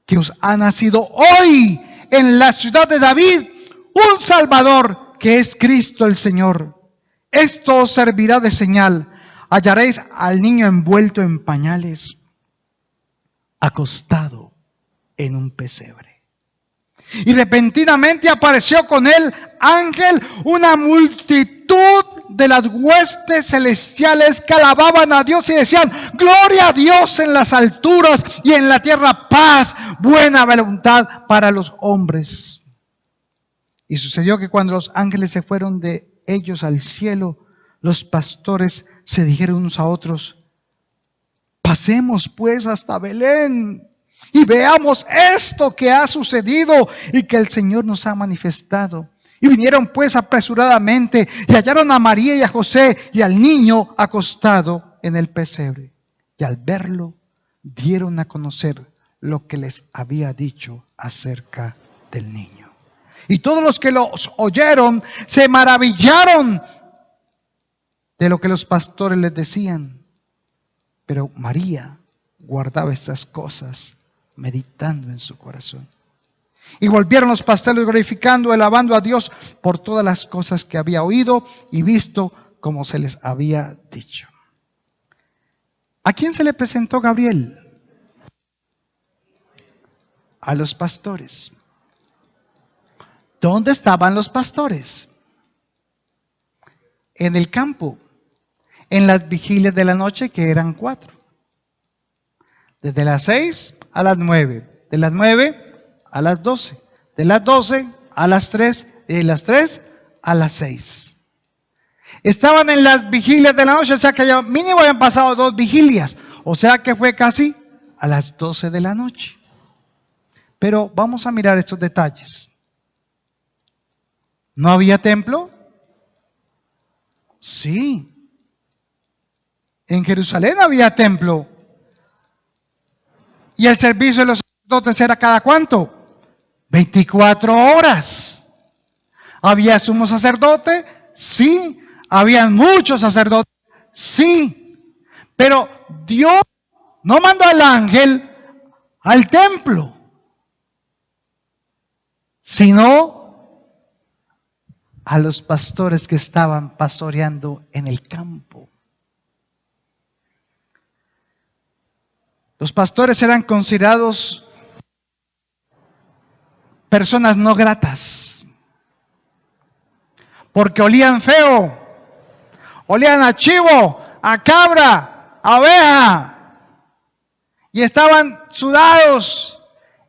que os ha nacido hoy en la ciudad de David un Salvador, que es Cristo el Señor. Esto os servirá de señal: hallaréis al niño envuelto en pañales, acostado en un pesebre. Y repentinamente apareció con él ángel, una multitud de las huestes celestiales que alababan a Dios y decían: gloria a Dios en las alturas y en la tierra paz, buena voluntad para los hombres. Y sucedió que cuando los ángeles se fueron de ellos al cielo, los pastores se dijeron unos a otros: pasemos pues hasta Belén y veamos esto que ha sucedido y que el Señor nos ha manifestado. Y vinieron pues apresuradamente y hallaron a María y a José y al niño acostado en el pesebre. Y al verlo, dieron a conocer lo que les había dicho acerca del niño. Y todos los que los oyeron se maravillaron de lo que los pastores les decían. Pero María guardaba estas cosas, meditando en su corazón. Y volvieron los pastores glorificando, alabando a Dios por todas las cosas que había oído y visto, como se les había dicho. ¿A quién se le presentó Gabriel? A los pastores. ¿Dónde estaban los pastores? En el campo, en las vigilias de la noche, que eran 4. Desde las 6 a las 9, de las 9 a las 12, de las 12 a las 3 y de las 3 a las 6. Estaban en las vigilias de la noche, o sea que ya mínimo habían pasado 2 vigilias, o sea que fue casi a las 12 de la noche. Pero vamos a mirar estos detalles. ¿No había templo? Sí. En Jerusalén había templo. ¿Y el servicio de los sacerdotes era cada cuánto? 24 horas. ¿Había sumo sacerdote? Sí. ¿Habían muchos sacerdotes? Sí. Pero Dios no mandó al ángel al templo, sino a los pastores que estaban pastoreando en el campo. Los pastores eran considerados personas no gratas, porque olían feo, olían a chivo, a cabra, a oveja, y estaban sudados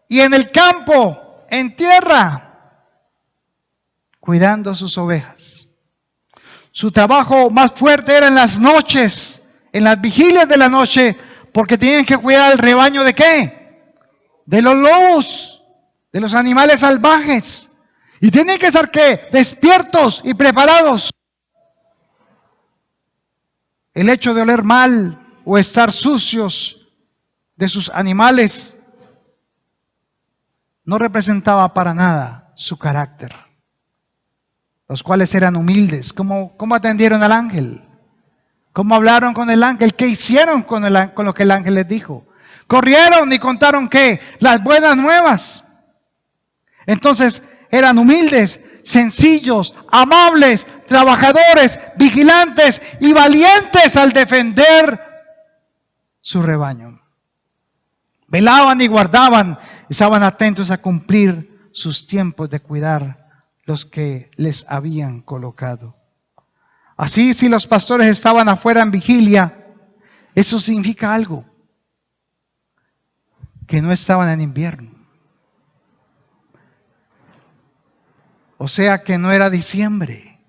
y en el campo, en tierra, cuidando sus ovejas. Su trabajo más fuerte era en las noches, en las vigilias de la noche, porque tenían que cuidar al rebaño ¿de qué? De los lobos, de los animales salvajes. Y tienen que estar ¿qué? Despiertos y preparados. El hecho de oler mal o estar sucios de sus animales no representaba para nada su carácter. Los cuales eran humildes. ¿Cómo atendieron al ángel? ¿Cómo hablaron con el ángel? ¿Qué hicieron con lo que el ángel les dijo? Corrieron y contaron ¿qué? Las buenas nuevas. Entonces eran humildes, sencillos, amables, trabajadores, vigilantes y valientes al defender su rebaño. Velaban y guardaban, estaban atentos a cumplir sus tiempos de cuidar los que les habían colocado. Así, si los pastores estaban afuera en vigilia, eso significa algo, que no estaban en invierno. O sea que no era diciembre,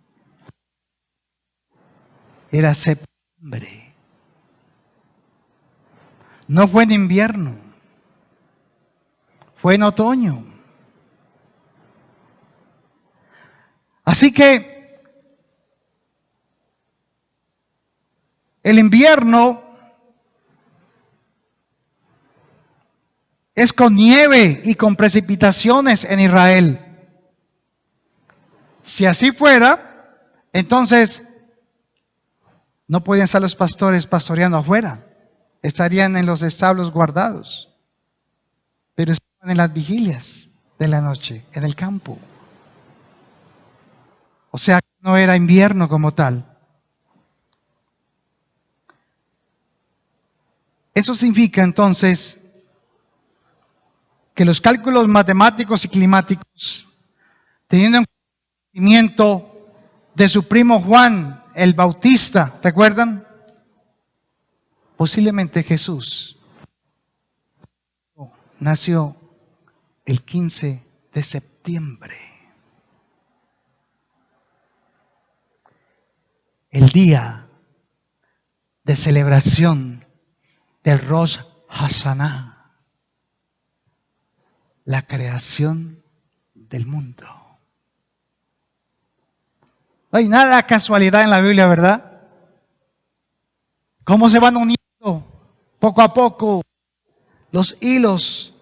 era septiembre. No fue en invierno, fue en otoño. Así que el invierno es con nieve y con precipitaciones en Israel. Si así fuera, entonces no podían estar los pastores pastoreando afuera. Estarían en los establos guardados. Pero estaban en las vigilias de la noche, en el campo. O sea, no era invierno como tal. Eso significa entonces que los cálculos matemáticos y climáticos, teniendo en conocimiento de su primo Juan el Bautista, ¿recuerdan? Posiblemente Jesús nació el 15 de septiembre, el día de celebración del Rosh Hashanah, la creación del mundo. No hay nada casualidad en la Biblia, ¿verdad? Cómo se van uniendo poco a poco los hilos.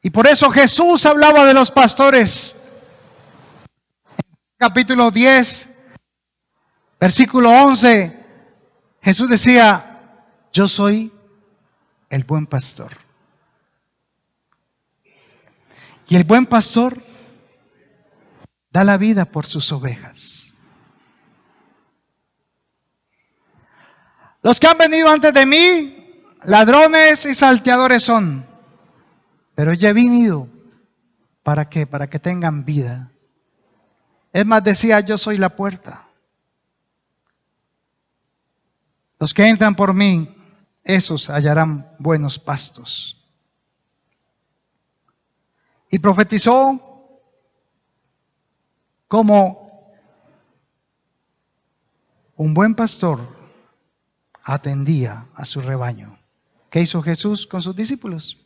Y por eso Jesús hablaba de los pastores. Capítulo 10, versículo 11, Jesús decía, yo soy el buen pastor. Y el buen pastor da la vida por sus ovejas. Los que han venido antes de mí, ladrones y salteadores son. Pero yo he venido, ¿para qué? Para que tengan vida. Es más, decía, yo soy la puerta. Los que entran por mí, esos hallarán buenos pastos. Y profetizó como un buen pastor atendía a su rebaño. ¿Qué hizo Jesús con sus discípulos?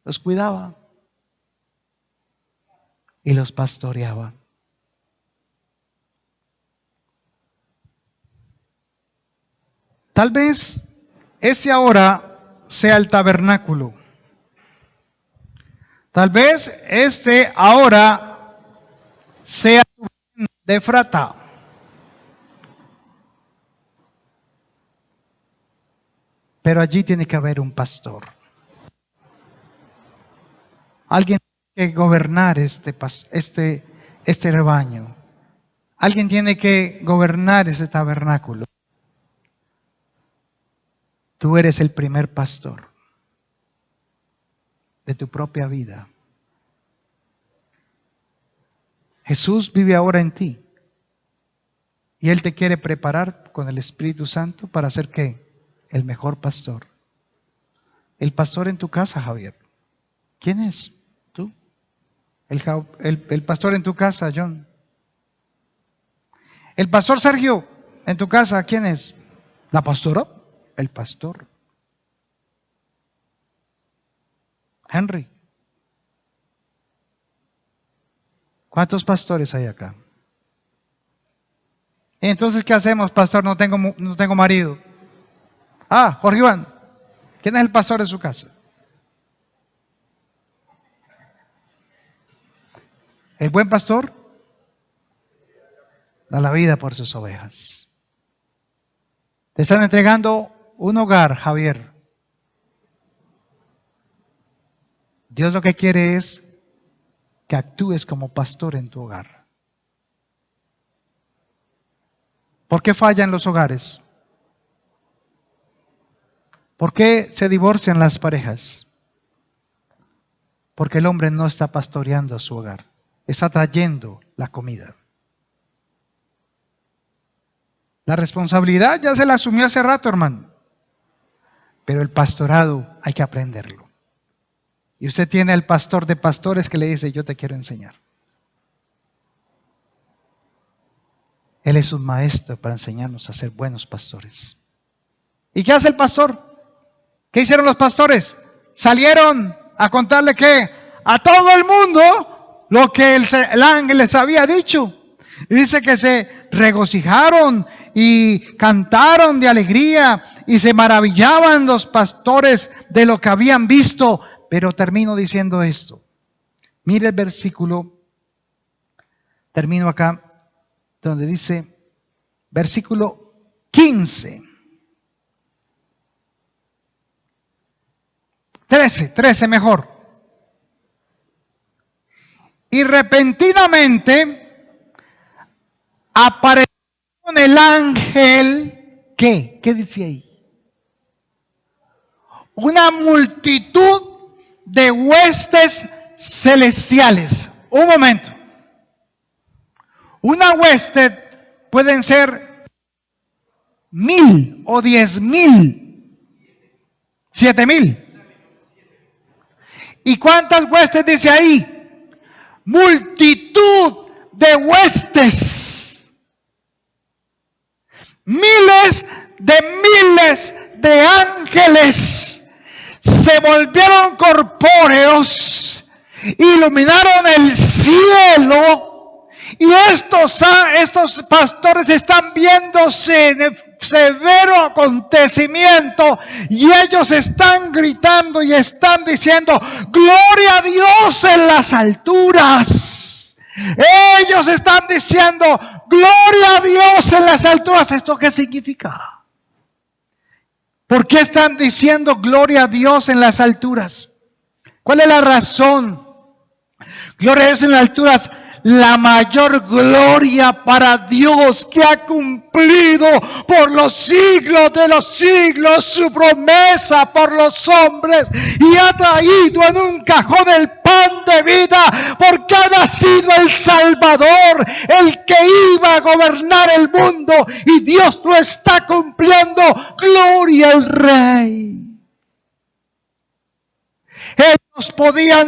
Los cuidaba y los pastoreaba. Tal vez ese ahora sea el tabernáculo. Tal vez este ahora sea de Efrata. Pero allí tiene que haber un pastor. Alguien tiene que gobernar este rebaño. Alguien tiene que gobernar ese tabernáculo. Tú eres el primer pastor de tu propia vida. Jesús vive ahora en ti. Y Él te quiere preparar con el Espíritu Santo para ser ¿qué? El mejor pastor. El pastor en tu casa, Javier. ¿Quién es? ¿Tú? El pastor en tu casa, John. El pastor Sergio, en tu casa, ¿quién es? ¿La pastora? El pastor. Henry. ¿Cuántos pastores hay acá? Entonces, ¿qué hacemos, pastor? No tengo marido. Ah, Jorge Iván. ¿Quién es el pastor de su casa? El buen pastor da la vida por sus ovejas. Te están entregando un hogar, Javier. Dios lo que quiere es que actúes como pastor en tu hogar. ¿Por qué fallan los hogares? ¿Por qué se divorcian las parejas? Porque el hombre no está pastoreando a su hogar, está trayendo la comida. La responsabilidad ya se la asumió hace rato, hermano. Pero el pastorado hay que aprenderlo. Y usted tiene al pastor de pastores que le dice, yo te quiero enseñar. Él es un maestro para enseñarnos a ser buenos pastores. ¿Y qué hace el pastor? ¿Qué hicieron los pastores? Salieron a contarle ¿qué? a todo el mundo lo que el ángel les había dicho. Y dice que se regocijaron y cantaron de alegría y se maravillaban los pastores de lo que habían visto. Pero termino diciendo esto. Mire el versículo, termino acá, donde dice, versículo 15. 13 mejor. Y repentinamente apareció el ángel, ¿qué? ¿Qué dice ahí? Una multitud de huestes celestiales. Un momento. Una hueste pueden ser 1000 o 10,000, 7,000. ¿Y cuántas huestes dice ahí? Multitud de huestes. Miles de ángeles se volvieron corpóreos, iluminaron el cielo, y estos pastores están viéndose en el severo acontecimiento, y ellos están gritando y están diciendo: gloria a Dios en las alturas. Ellos están diciendo: gloria a Dios en las alturas. ¿Esto qué significa? ¿Por qué están diciendo gloria a Dios en las alturas? ¿Cuál es la razón? Gloria a Dios en las alturas. La mayor gloria para Dios, que ha cumplido por los siglos de los siglos su promesa por los hombres, y ha traído en un cajón el pan de vida, porque ha nacido el Salvador, el que iba a gobernar el mundo, y Dios lo está cumpliendo. Gloria al Rey. Ellos podían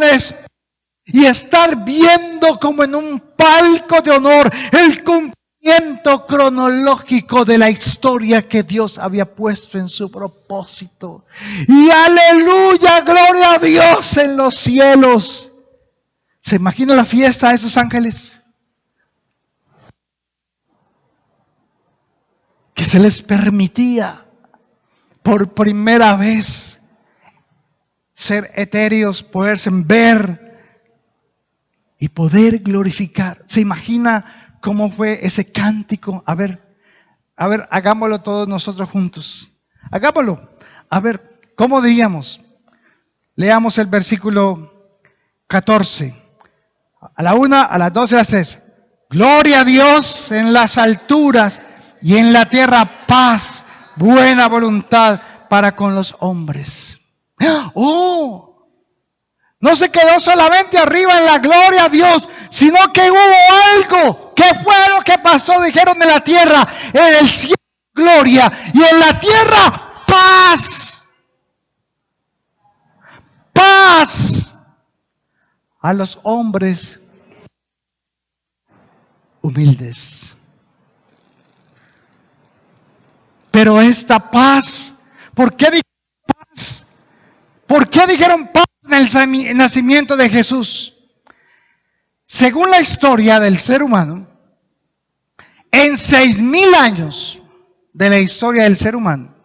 y estar viendo como en un palco de honor el cumplimiento cronológico de la historia que Dios había puesto en su propósito. Y aleluya, gloria a Dios en los cielos. ¿Se imagina la fiesta de esos ángeles? Que se les permitía por primera vez ser etéreos, poderse ver y poder glorificar. ¿Se imagina cómo fue ese cántico? A ver, hagámoslo todos nosotros juntos. Hagámoslo. A ver, ¿cómo diríamos? Leamos el versículo 14. A la 1, a las 2 y a las 3. Gloria a Dios en las alturas, y en la tierra paz, buena voluntad para con los hombres. ¡Oh! No se quedó solamente arriba en la gloria a Dios, sino que hubo algo. ¿Qué fue lo que pasó? Dijeron: en la tierra, en el cielo gloria, y en la tierra paz. Paz a los hombres humildes. Pero esta paz, ¿por qué dijeron paz? ¿Por qué dijeron paz en el nacimiento de Jesús? Según la historia del ser humano, en 6,000 años de la historia del ser humano,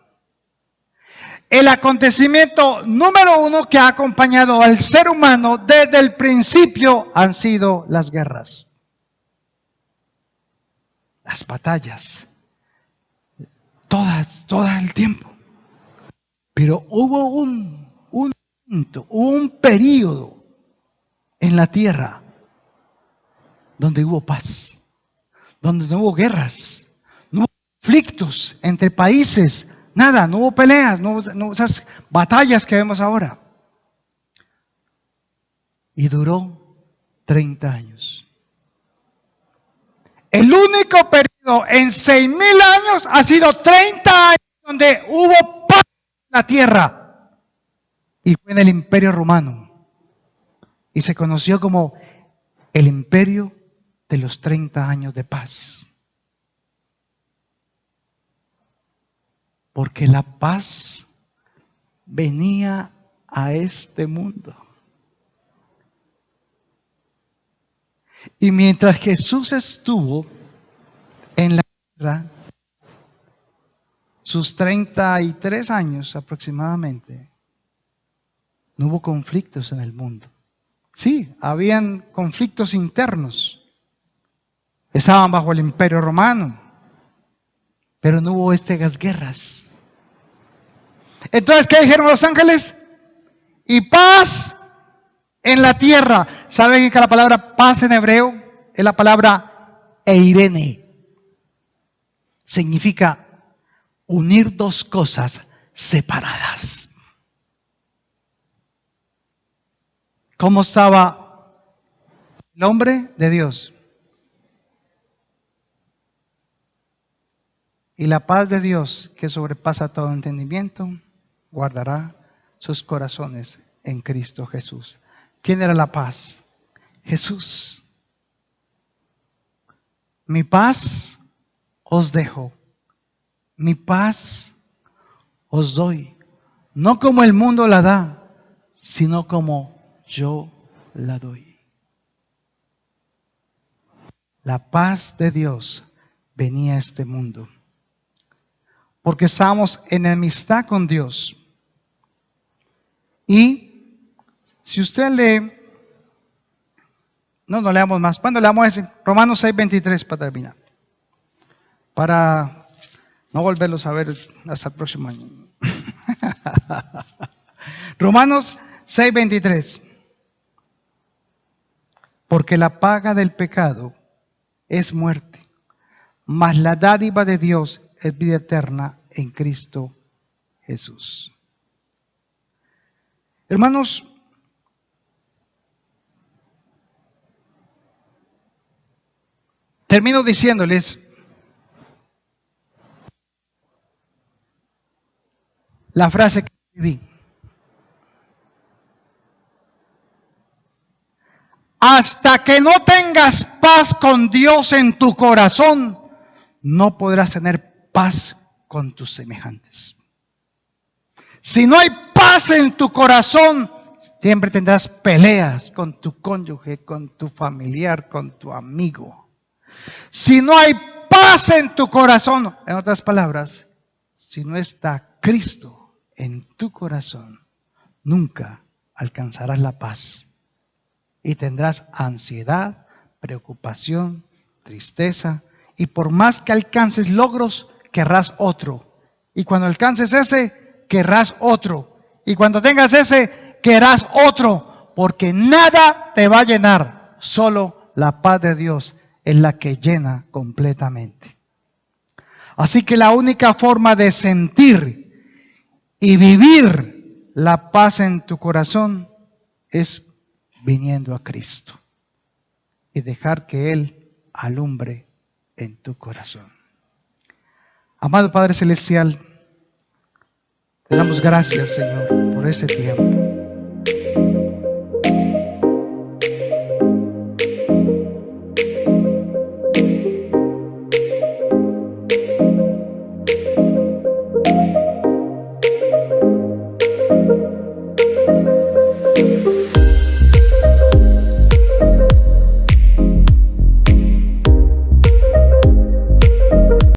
el acontecimiento número 1 que ha acompañado al ser humano desde el principio han sido las guerras, las batallas, todo el tiempo. Pero hubo un momento, un periodo en la tierra donde hubo paz, donde no hubo guerras, no hubo conflictos entre países, nada, no hubo peleas, no hubo esas batallas que vemos ahora. Y duró 30 años. El único periodo en 6,000 años ha sido 30 años donde hubo paz en la tierra. Y fue en el Imperio Romano. Y se conoció como el Imperio de los 30 años de paz. Porque la paz venía a este mundo. Y mientras Jesús estuvo en la tierra, sus 33 años aproximadamente, no hubo conflictos en el mundo. Sí, habían conflictos internos. Estaban bajo el Imperio Romano, pero no hubo estas guerras. Entonces, ¿qué dijeron los ángeles? Y paz en la tierra. ¿Saben que la palabra paz en hebreo es la palabra eirene? Significa unir dos cosas separadas. ¿Cómo estaba el hombre de Dios? Y la paz de Dios, que sobrepasa todo entendimiento, guardará sus corazones en Cristo Jesús. ¿Quién era la paz? Jesús. Mi paz os dejo, mi paz os doy. No como el mundo la da, sino como yo la doy. La paz de Dios venía a este mundo. Porque estábamos en enemistad con Dios. Y si usted lee, no leamos más. ¿Cuándo leamos ese? Romanos 6:23 para terminar. Para no volverlos a ver hasta el próximo año. Romanos 6:23. Porque la paga del pecado es muerte, mas la dádiva de Dios es vida eterna en Cristo Jesús. Hermanos, termino diciéndoles la frase que viví. Hasta que no tengas paz con Dios en tu corazón, no podrás tener paz con tus semejantes. Si no hay paz en tu corazón, siempre tendrás peleas con tu cónyuge, con tu familiar, con tu amigo. Si no hay paz en tu corazón, en otras palabras, si no está Cristo en tu corazón, nunca alcanzarás la paz. Y tendrás ansiedad, preocupación, tristeza. Y por más que alcances logros, querrás otro. Y cuando alcances ese, querrás otro. Y cuando tengas ese, querrás otro. Porque nada te va a llenar. Solo la paz de Dios es la que llena completamente. Así que la única forma de sentir y vivir la paz en tu corazón es viniendo a Cristo y dejar que Él alumbre en tu corazón. Amado Padre Celestial, te damos gracias, Señor, por ese tiempo.